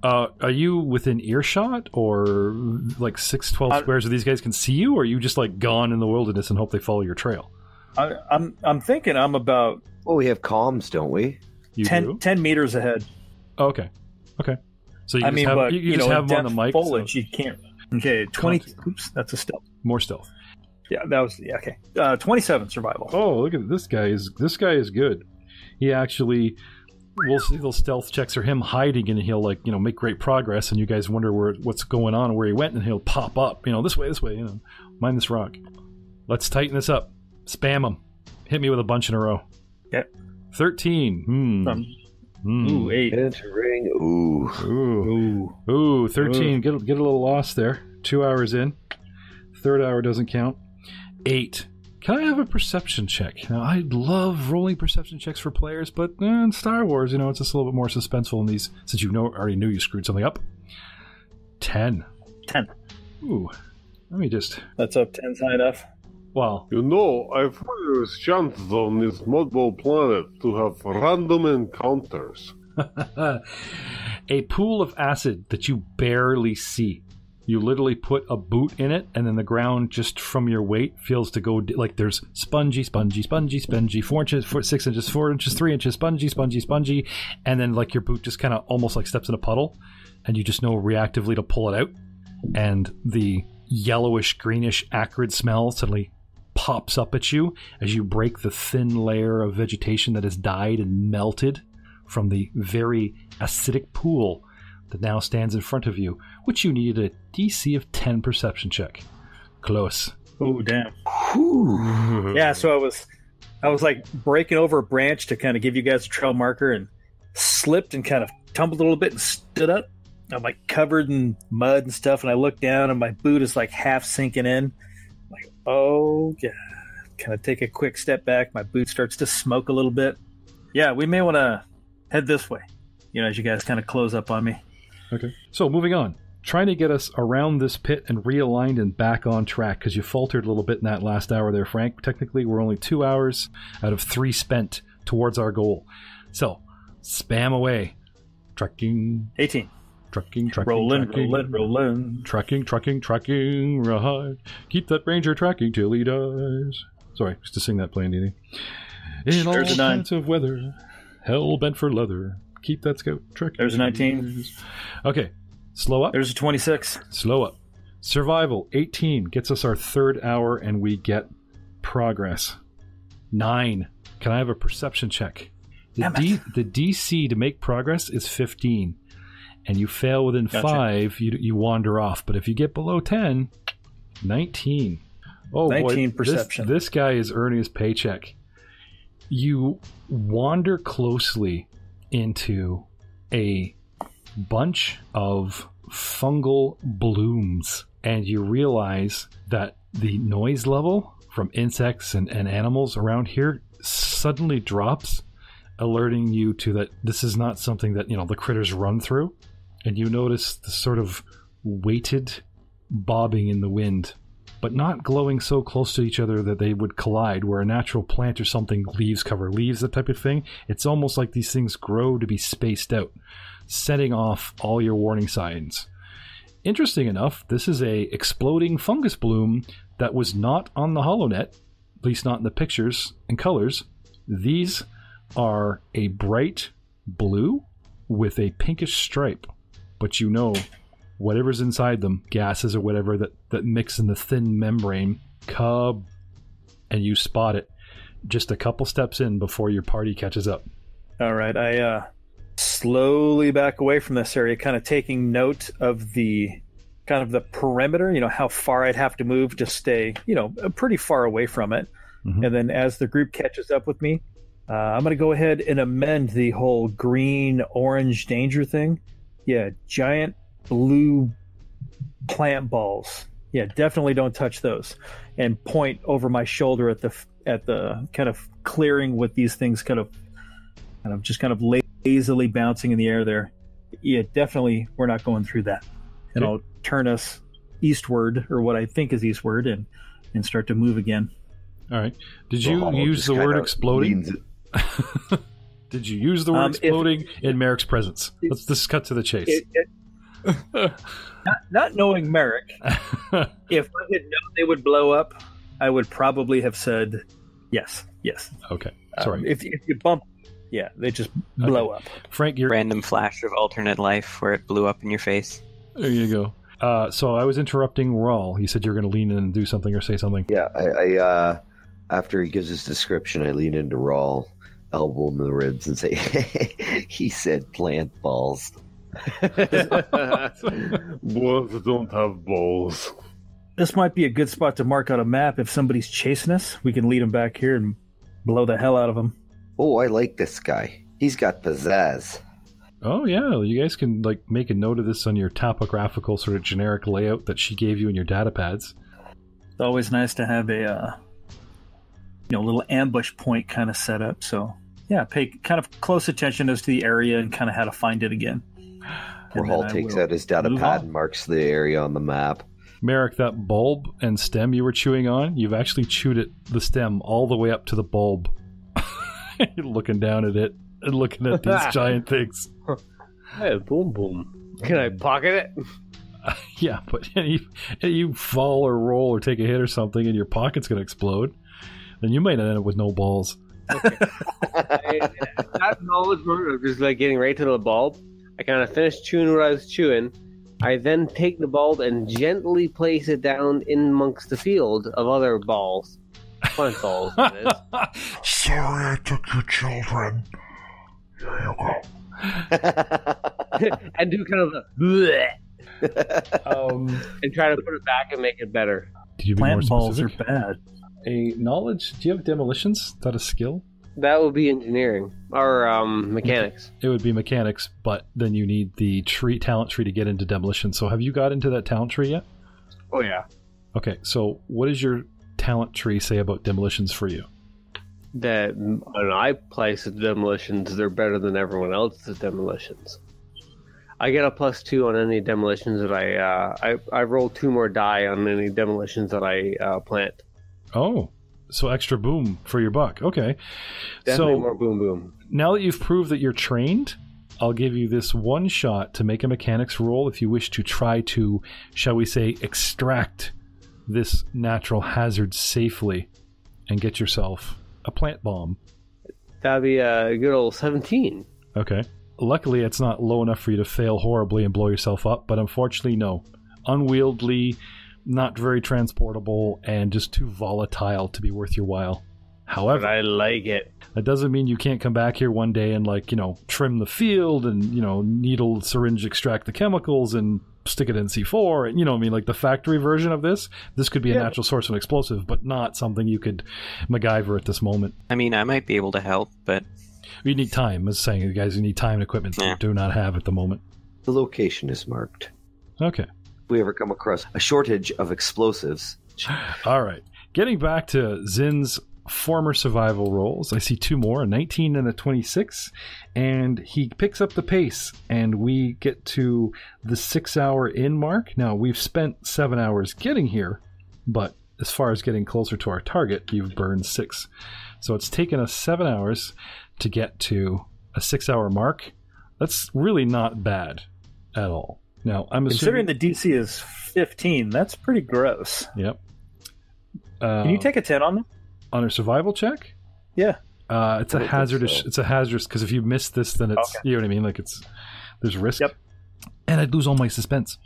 Are you within earshot, or like 6-12 squares where these guys can see you, or are you just like gone in the wilderness and hope they follow your trail? I'm thinking I'm about... Well, we have comms, don't we? 10 meters ahead. Oh, okay. So you just have them on the mic. Foliage, so... you can't. Okay, 20. Oops, that's a stealth. More stealth. Yeah, that was okay. 27 survival. Oh, look at this guy! This guy is good. He actually, we'll see those stealth checks are him hiding, and he'll make great progress, and you guys wonder what's going on and where he went, and he'll pop up. This way. Mind this rock. Let's tighten this up. Spam him. Hit me with a bunch in a row. Okay. 13. Ooh, 8. Entering. Ooh, 13. Get a little lost there. 2 hours in. Third hour doesn't count. 8. Can I have a perception check? Now, I love rolling perception checks for players, but in Star Wars, it's just a little bit more suspenseful in these, since already knew you screwed something up. 10. Ooh. Let me just... That's up 10's high enough. Wow. I've heard there's chances on this Mudball planet to have random encounters. A pool of acid that you barely see. You literally put a boot in it, and then the ground, just from your weight, feels to go like there's spongy, 4 inches, 6 inches, 4 inches, 3 inches, spongy, and then like your boot just kind of almost like steps in a puddle, and you just know reactively to pull it out, and the yellowish, greenish, acrid smell suddenly pops up at you as you break the thin layer of vegetation that has died and melted from the very acidic pool that now stands in front of you, which you needed a DC of 10 perception check. Close. Oh, damn. Yeah, so I was like breaking over a branch to kind of give you guys a trail marker, and slipped and kind of tumbled a little bit and stood up. I'm like covered in mud and stuff, and I look down and my boot is like half sinking in. I'm like, oh, God. Kind of take a quick step back. My boot starts to smoke a little bit. Yeah, we may want to head this way, as you guys kind of close up on me. Okay. So moving on, trying to get us around this pit and realigned and back on track, because you faltered a little bit in that last hour there, Frank. Technically, we're only 2 hours out of 3 spent towards our goal. So, spam away. Trucking. 18. Trucking. Rolling. Trucking, right. Keep that ranger tracking till he dies. Sorry, just to sing that plain, Dini. In all kinds of weather, hell bent for leather. Keep that scout tracking. There's a 19. Okay, slow up. There's a 26. Slow up. Survival, 18. Gets us our third hour, and we get progress. 9. Can I have a perception check? The DC to make progress is 15. And you fail within 5, you wander off. But if you get below 10, 19. Oh, 19 boy, perception. This guy is earning his paycheck. You wander closely into a bunch of fungal blooms, and you realize that the noise level from insects and animals around here suddenly drops, alerting you to that this is not something that, the critters run through. And you notice the sort of weighted bobbing in the wind, but not glowing so close to each other that they would collide, where a natural plant or something, leaves cover leaves, that type of thing. It's almost like these things grow to be spaced out, setting off all your warning signs. Interesting enough, this is a exploding fungus bloom that was not on the HoloNet, at least not in the pictures and colors. These are a bright blue with a pinkish stripe, but whatever's inside them, gases or whatever that mix in the thin membrane, and you spot it just a couple steps in before your party catches up. All right, I slowly back away from this area, kind of taking note of the perimeter, how far I'd have to move to stay, pretty far away from it. Mm-hmm. And then as the group catches up with me, I'm going to go ahead and amend the whole green-orange danger thing. Yeah, giant blue plant balls. Yeah, definitely don't touch those. And point over my shoulder at the kind of clearing with these things kind of lazily bouncing in the air there. Yeah, definitely we're not going through that. And okay. I'll turn us eastward, or what I think is eastward, and start to move again. All right. Did you use the word exploding? Did you use the word exploding in Merrick's presence? Let's just cut to the chase. Not knowing Merrick, if I had known they would blow up, I would probably have said yes. Okay. Sorry. If you bump, yeah, they just blow up. Frank, your random flash of alternate life where it blew up in your face. There you go. So I was interrupting Raul. He said you're going to lean in and do something or say something. Yeah, I after he gives his description, I lean into Raul, elbow him in the ribs, and say, he said plant balls. Balls don't have balls. This might be a good spot to mark out a map. If somebody's chasing us, we can lead them back here and blow the hell out of them. Oh, I like this guy. He's got pizzazz. Oh, yeah. You guys can make a note of this on your topographical sort of generic layout that she gave you in your data pads. It's always nice to have a little ambush point kind of set up. So, yeah, pay kind of close attention as to the area and kind of how to find it again. Rahal takes out his data pad and marks the area on the map. Merrick, that bulb and stem you were chewing on, you've actually chewed the stem all the way up to the bulb. You're looking down at it and looking at these giant things. Hey, boom. Can I pocket it? Yeah, but you fall or roll or take a hit or something and your pocket's going to explode. Then you might end up with no balls. Okay. That knowledge of just getting right to the bulb, I kind of finished chewing what I was chewing. I then take the bulb and gently place it down in amongst the field of other balls. Plant balls, that is. Sorry I took your children. Here you go. And do kind of a bleh. And try to put it back and make it better. Could you be Plant more balls specific? are bad. A knowledge? Do you have demolitions? Is that a skill? That would be engineering or mechanics. It would be mechanics, but then you need the talent tree to get into demolition. So have you got into that talent tree yet? Oh, yeah. Okay, so what does your talent tree say about demolitions for you? That when I place the demolitions, they're better than everyone else's demolitions. I get a +2 on any demolitions that I roll 2 more die on any demolitions that I plant. Oh, so extra boom for your buck. Okay. Definitely more boom. Now that you've proved that you're trained, I'll give you this one shot to make a mechanics roll if you wish to try to, shall we say, extract this natural hazard safely and get yourself a plant bomb. That'd be a good old 17. Okay. Luckily, it's not low enough for you to fail horribly and blow yourself up, but unfortunately, no. Unwieldy, not very transportable, and just too volatile to be worth your while. However, but I like it. That doesn't mean you can't come back here one day and trim the field and needle syringe extract the chemicals and stick it in C4 and the factory version of this could be a natural source of an explosive, but not something you could MacGyver at this moment. I mean, I might be able to help, but you need time. I was saying, you guys, you need time and equipment that you do not have at the moment. The location is marked. Okay. If we ever come across a shortage of explosives. All right. getting back to Zin's former survival rolls, I see 2 more, a 19 and a 26, and he picks up the pace, and we get to the 6-hour in mark. Now, we've spent 7 hours getting here, but as far as getting closer to our target, you've burned 6. So it's taken us 7 hours to get to a 6-hour mark. That's really not bad at all. Now, I'm considering the DC is 15, that's pretty gross. Yep. Can you take a 10 on them? On a survival check? Yeah. It's a hazardous. So. It's a hazardous because if you miss this, then it's you know what I mean. Like there's risk. Yep. And I'd lose all my suspense.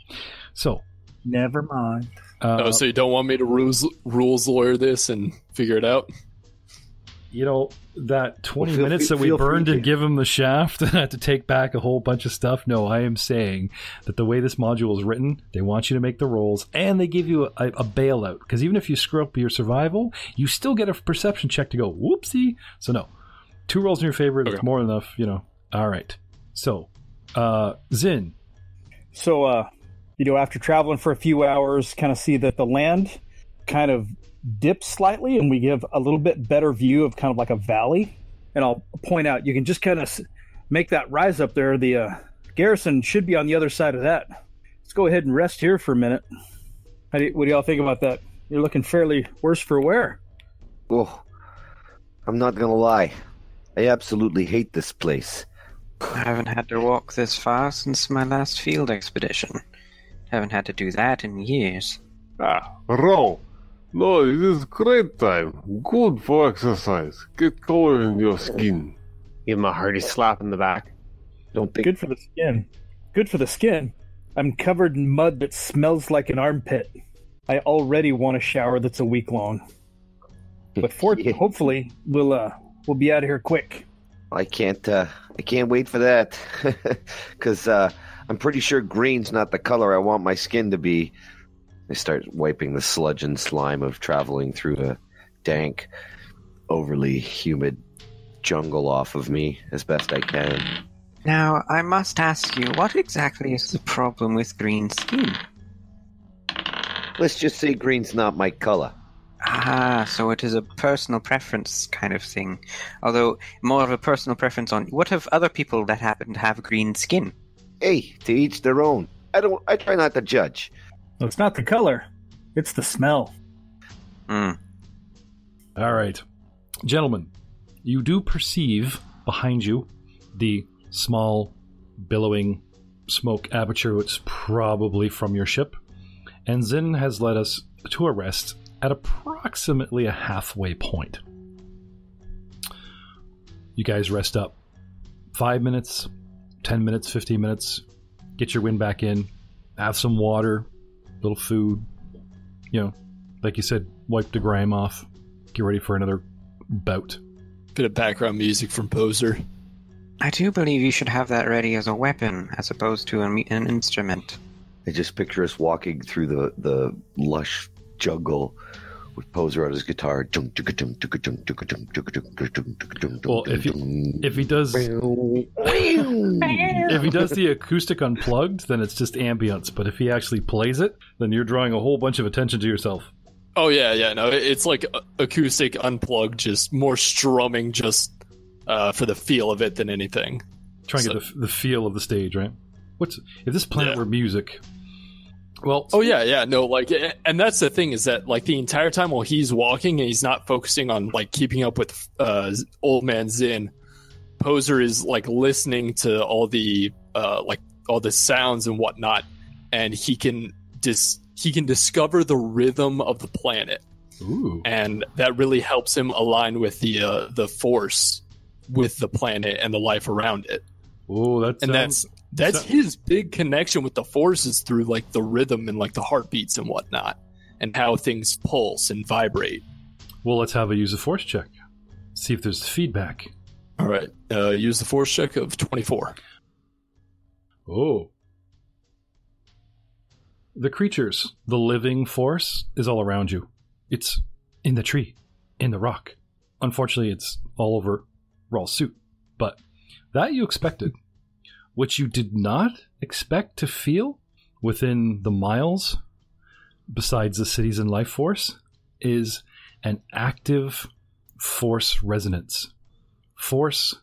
So never mind. So you don't want me to rules lawyer this and figure it out? You know, that 20 minutes that we burned to give him the shaft and had to take back a whole bunch of stuff. No, I am saying that the way this module is written, they want you to make the rolls and they give you a bailout. Because even if you screw up your survival, you still get a perception check to go, whoopsie. So no, 2 rolls in your favor. That's more than enough, you know. All right. So, Zin. So, after traveling for a few hours, kind of see that the land kind of dips slightly and we give a little bit better view of kind of like a valley. And I'll point out, you can just kind of make that rise up there. The garrison should be on the other side of that. Let's go ahead and rest here for a minute. What do y'all think about that? You're looking fairly worse for wear. Oh, I'm not going to lie. I absolutely hate this place. I haven't had to walk this far since my last field expedition. Haven't had to do that in years. Wrong. No, it is great time. Good for exercise. Get color in your skin. Give him a hearty slap in the back. Don't think. Good for the skin. Good for the skin. I'm covered in mud that smells like an armpit. I already want a shower that's a week long. But hopefully we'll be out of here quick. I can't wait for that. Because I'm pretty sure green's not the color I want my skin to be. I start wiping the sludge and slime of traveling through a dank, overly humid jungle off of me as best I can. Now, I must ask you, what exactly is the problem with green skin? Let's just say green's not my color. Ah, so it is a personal preference kind of thing. Although, more of a personal preference on... What of other people that happen to have green skin? Hey, to each their own. I try not to judge. Well, it's not the color. It's the smell. Mm. All right. Gentlemen, you do perceive behind you the small, billowing smoke aperture, which is probably from your ship. And Zin has led us to a rest at approximately a halfway point. You guys rest up. 5 minutes, 10 minutes, 15 minutes. Get your wind back in. Have some water. Little food, you know, like you said, wipe the grime off, get ready for another bout. Bit of background music from Poser. I do believe you should have that ready as a weapon, as opposed to an instrument. I just picture us walking through the lush jungle with Poser on his guitar. Well, if he does the acoustic unplugged, then it's just ambience. But if he actually plays it, then you're drawing a whole bunch of attention to yourself. Oh yeah, no, it's like acoustic unplugged, just more strumming, just for the feel of it than anything. Trying to get the feel of the stage, right? If this planet were music? Well, oh yeah, no, like, and that's the thing is that like the entire time while he's walking and he's not focusing on like keeping up with old man Zin, Poser is like listening to all the all the sounds and whatnot, and he can discover the rhythm of the planet. Ooh. And that really helps him align with the force with the planet and the life around it. Oh, that's his big connection with the forces through like the rhythm and like the heartbeats and whatnot, and how things pulse and vibrate. Well, let's have a use of force check. See if there's feedback. All right, use the force check of 24. Oh. The creatures, the living force is all around you. It's in the tree, in the rock. Unfortunately, it's all over Rawl's suit, but that you expected. What you did not expect to feel within the miles, besides the cities and life force, is an active force resonance. Force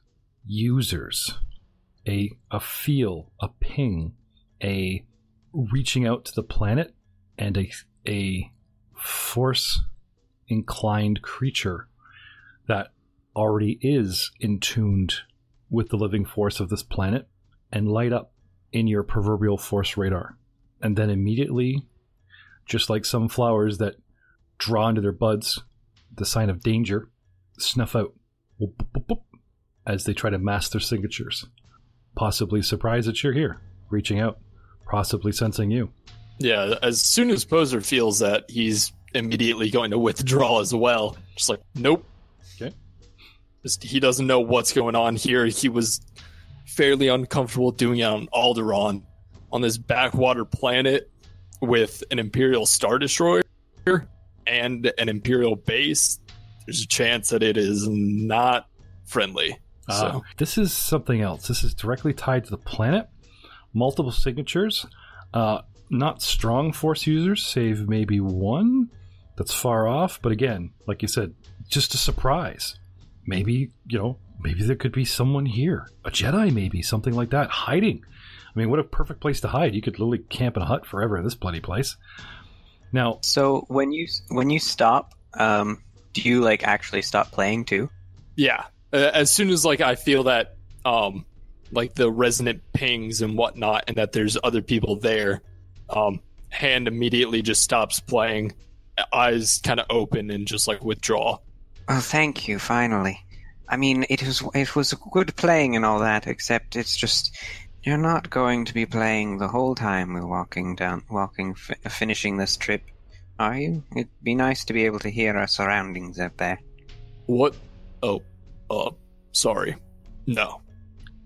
users. A feel, a ping, a reaching out to the planet, and a force-inclined creature that already is in tuned with the living force of this planet and light up in your proverbial force radar. And then immediately, just like some flowers that draw into their buds the sign of danger, snuff out as they try to mask their signatures. Possibly surprised that you're here, reaching out, possibly sensing you. Yeah, as soon as Poser feels that, he's immediately going to withdraw as well. Just like, nope. Okay. He doesn't know what's going on here. He was fairly uncomfortable doing it on Alderaan, on this backwater planet with an Imperial Star Destroyer and an Imperial base. There's a chance that it is not friendly. So this is something else. This is directly tied to the planet. Multiple signatures. Not strong force users, save maybe one that's far off. But again, like you said, just a surprise. Maybe, maybe there could be someone here. A Jedi maybe, something like that, hiding. I mean, what a perfect place to hide. You could literally camp in a hut forever in this bloody place. Now, so when you stop, do you actually stop playing too? Yeah. As soon as I feel that the resonant pings and whatnot, and that there's other people there, hand immediately just stops playing, eyes kind of open and just withdraw. Oh, thank you. Finally, I mean, it was good playing and all that, except it's just you're not going to be playing the whole time we're finishing this trip, are you? It'd be nice to be able to hear our surroundings out there. What? Oh. Sorry. No.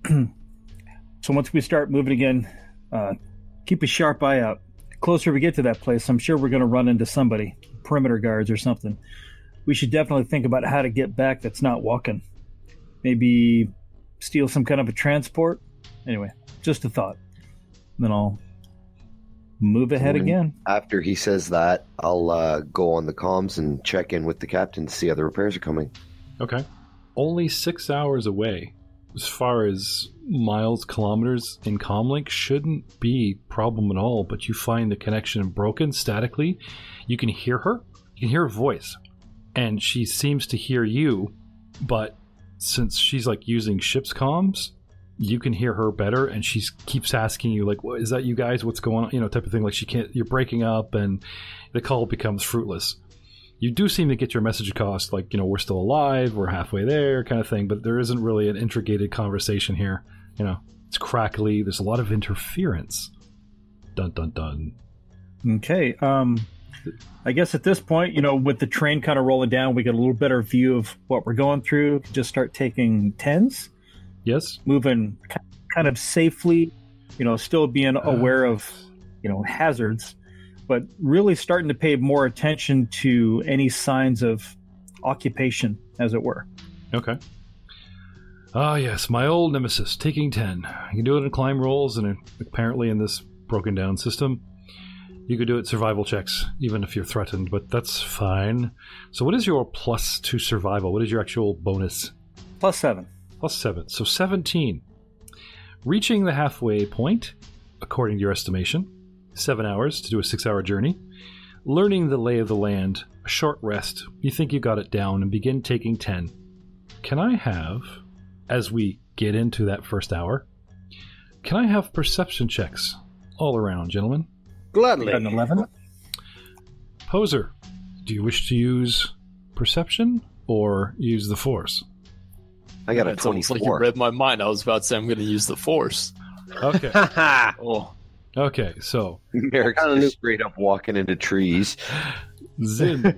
So once we start moving again, keep a sharp eye out. The closer we get to that place, I'm sure we're going to run into somebody, perimeter guards or something. We should definitely think about how to get back that's not walking. Maybe steal some kind of a transport. Anyway, just a thought. Then I'll move ahead again. After he says that, I'll go on the comms and check in with the captain to see how the repairs are coming. Okay. Only 6 hours away. As far as miles, kilometers in comlink, shouldn't be problem at all, but you find the connection broken statically. You can hear her. You can hear her voice. And she seems to hear you, but since she's using ship's comms, you can hear her better, and she keeps asking you, what, is that you guys? What's going on? Type of thing. She can't, you're breaking up, and the call becomes fruitless. You do seem to get your message across, we're still alive, we're halfway there, kind of thing, but there isn't really an intricated conversation here. It's crackly, there's a lot of interference. Dun, dun, dun. Okay, I guess at this point, with the train kind of rolling down, we get a little better view of what we're going through. Just start taking 10s. Yes. Moving kind of safely, still being aware of, hazards, but really starting to pay more attention to any signs of occupation, as it were. Okay. Ah, yes, my old nemesis, taking 10. You can do it in climb rolls, and apparently in this broken down system, you could do it survival checks, even if you're threatened, but that's fine. So what is your plus to survival? What is your actual bonus? +7. +7, so 17. Reaching the halfway point, according to your estimation, 7 hours to do a 6-hour journey. Learning the lay of the land, a short rest. You think you got it down and begin taking 10. Can I have, as we get into that first hour, can I have perception checks all around, gentlemen? Gladly. An 11. Poser, do you wish to use perception or use the force? I got a It's almost 24. like you read my mind. I was about to say I'm going to use the force. Okay. Oh. Okay, so Merrick's just straight up walking into trees. Zin,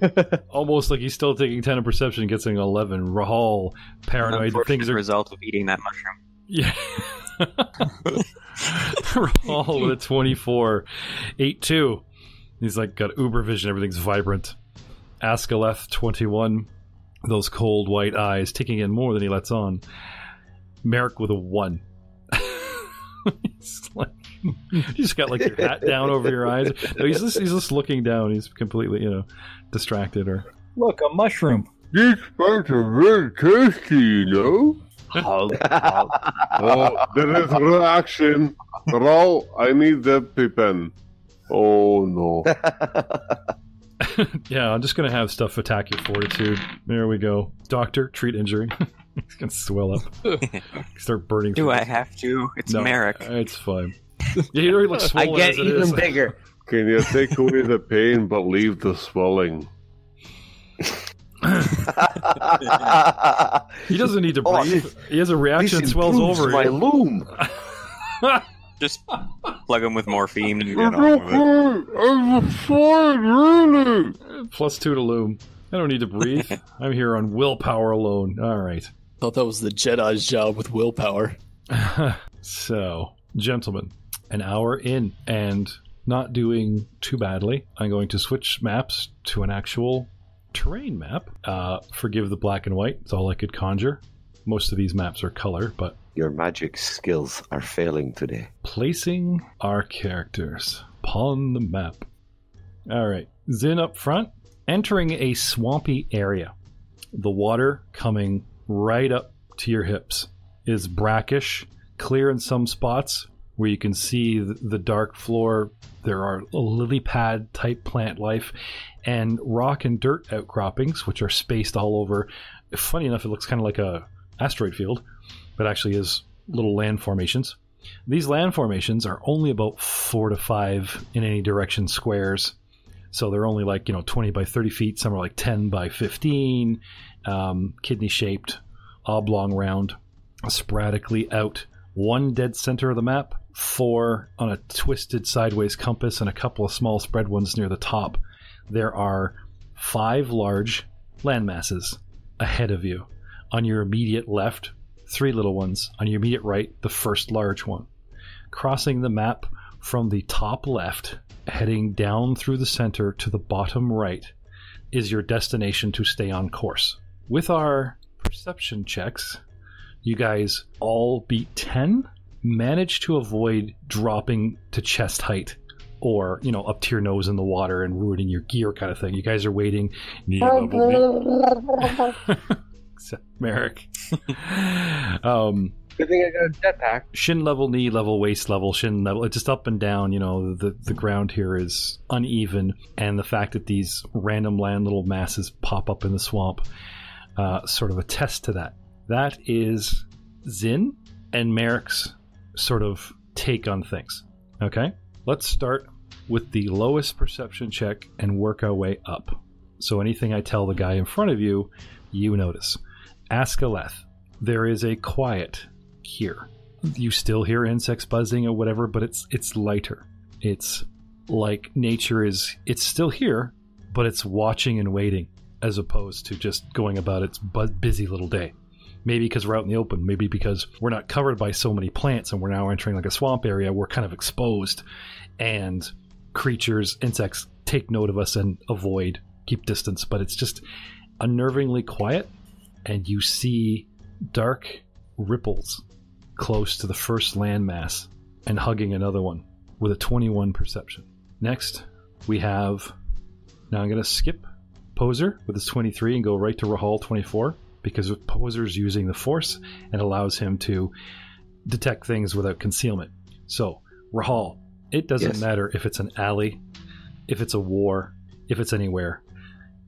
almost like he's still taking 10 in perception, gets an 11. Rahal, paranoid. Things are result of eating that mushroom. Yeah. Rahal with a 24. 8-2. He's got uber vision. Everything's vibrant. Askaleth, 21. Those cold white eyes taking in more than he lets on. Merrick with a 1. He's you just got your hat down over your eyes. No, he's just looking down. He's completely, distracted or Look, a mushroom. These parts are very tasty, you know? Oh, there is reaction. Raw, I need the pen. Oh, no. Yeah, I'm just going to have stuff attack your fortitude. There we go. Doctor, treat injury. It's going to swell up. Start burning. Do I have to? It's Merrick. It's fine. Yeah, you already look swollen. I get as it even is. bigger. Can you take away the pain but leave the swelling? He doesn't need to breathe. He has a reaction that swells over. my loom. Just plug him with morphine and get It's on with it. okay. I'm fine, really. +2 to loom. I don't need to breathe. I'm here on willpower alone. All right. Thought that was the Jedi's job with willpower. So, gentlemen, an hour in and not doing too badly. I'm going to switch maps to an actual terrain map. Forgive the black and white. It's all I could conjure. Most of these maps are color, but Your magic skills are failing today. placing our characters upon the map. All right. Zin up front, entering a swampy area. The water coming right up to your hips is brackish, clear in some spots where you can see the dark floor. There are lily pad type plant life and rock and dirt outcroppings, which are spaced all over. Funny enough, it looks kind of like a asteroid field, but actually is little land formations. These land formations are only about 4 to 5 in any direction squares. So they're only like, 20 by 30 feet. Some are like 10 by 15, kidney shaped, oblong round, sporadically out. One dead center of the map, 4 on a twisted sideways compass, and a couple of small spread ones near the top. There are 5 large land masses ahead of you. On your immediate left, 3 little ones. On your immediate right, the first large one. Crossing the map from the top left, heading down through the center to the bottom right, is your destination to stay on course. With our perception checks, you guys all beat 10, manage to avoid dropping to chest height or, up to your nose in the water and ruining your gear kind of thing. You guys are waiting. Except Merrick. Good thing I got a jetpack. Shin level, knee level, waist level, shin level. It's just up and down. The ground here is uneven, and the fact that these random land little masses pop up in the swamp sort of attest to that. That is Zin and Merrick's sort of take on things. Okay? Let's start with the lowest perception check and work our way up. So anything I tell the guy in front of you, you notice. Askaleth, there is a quiet here. You still hear insects buzzing or whatever, but it's lighter. It's like nature it's still here, but it's watching and waiting as opposed to just going about its busy little day. Maybe because we're out in the open, maybe because we're not covered by so many plants and we're now entering like a swamp area, we're kind of exposed, and creatures, insects take note of us and avoid, keep distance, but it's just unnervingly quiet, and you see dark ripples close to the first landmass and hugging another one with a 21 perception. Next, we have, now I'm going to skip Poser with his 23 and go right to Rahal 24, because Poser's using the Force and allows him to detect things without concealment. So, Rahal, it doesn't matter if it's an alley, if it's a war, if it's anywhere.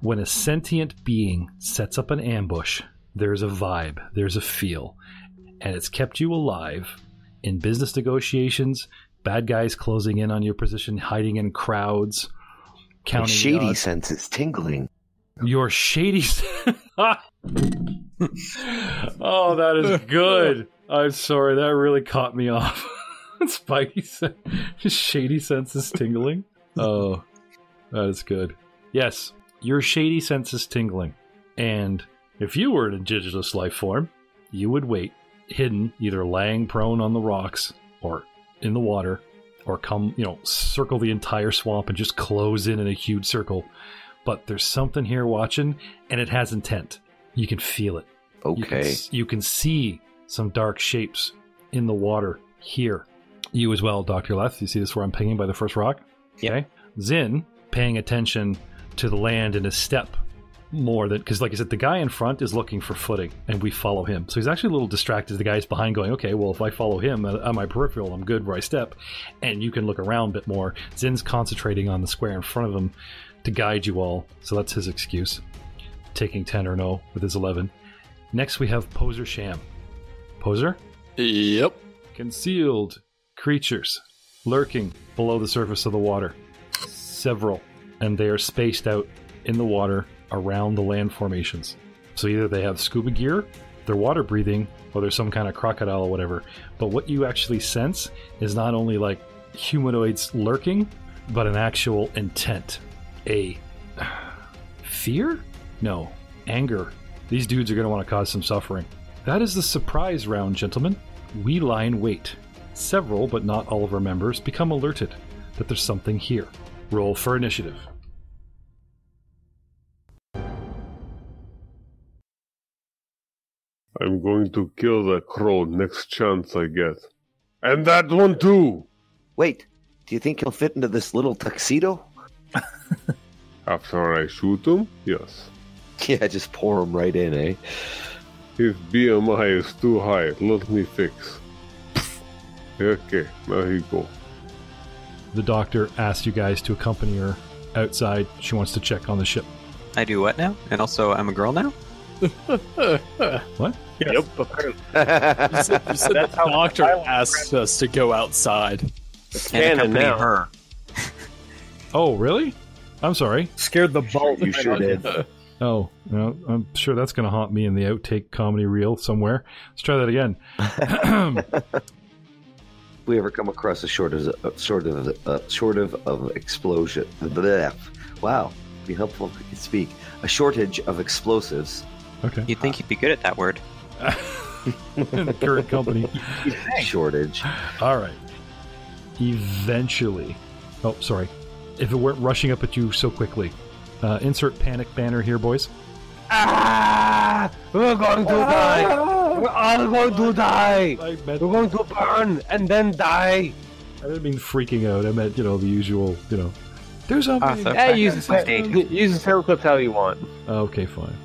When a sentient being sets up an ambush, there's a vibe, there's a feel, and it's kept you alive in business negotiations, bad guys closing in on your position, hiding in crowds, counting My shady odds. sense is tingling. Your shady... Oh, that is good. I'm sorry, that really caught me off. Spidey said, shady sense is tingling. Oh, that is good. Yes, your shady sense is tingling. And if you were an indigenous life form, you would wait, hidden, either laying prone on the rocks or in the water, or come, circle the entire swamp and just close in a huge circle. But there's something here watching, and it has intent. You can feel it. Okay. You can see some dark shapes in the water here. You as well, Dr. Leth. You see this where I'm pinging by the first rock? Yep. Okay. Zin, paying attention to the land in his step, more than, because like I said, the guy in front is looking for footing and we follow him, so he's actually a little distracted. The guys behind going, okay, well, if I follow him on my peripheral, I'm good where I step, and you can look around a bit more. Zin's concentrating on the square in front of him to guide you all, so that's his excuse, taking 10 or no with his 11. Next we have Poser Sham. Poser? Yep. Concealed creatures lurking below the surface of the water. Several, and they are spaced out in the water around the land formations. So either they have scuba gear, they're water breathing, or there's some kind of crocodile or whatever. But what you actually sense is not only like humanoids lurking, but an actual intent. A fear? No, anger. These dudes are going to want to cause some suffering. That is the surprise round, gentlemen. We lie in wait. Several, but not all of our members, become alerted that there's something here. Roll for initiative. I'm going to kill that crow next chance I get. And that one too! Wait, do you think he'll fit into this little tuxedo? After I shoot him? Yes. Yeah, just pour him right in, eh? His BMI is too high. Let me fix. Okay, now he go. The doctor asks you guys to accompany her outside. She wants to check on the ship. I do what now? And also, I'm a girl now? What? Yep, apparently. You said the doctor asked us to go outside. It's And canon accompany now. her. Oh, really? I'm sorry. Scared the balls. You sure did. Oh, well, I'm sure that's going to haunt me in the outtake comedy reel somewhere. Let's try that again. If we ever come across a shortage of explosion, wow, it'd be helpful if we could speak. A shortage of explosives. Okay. You'd think you'd be good at that word. In the current company. Shortage. All right. Eventually. Oh, sorry. If it weren't rushing up at you so quickly. Insert panic banner here, boys. Ah! We're going to die! We're all going to die! We're I going to burn and then die! didn't mean freaking out. I meant, the usual, there's something. Arthur. Hey, use Mistake. the sound clips how you want. Okay, fine.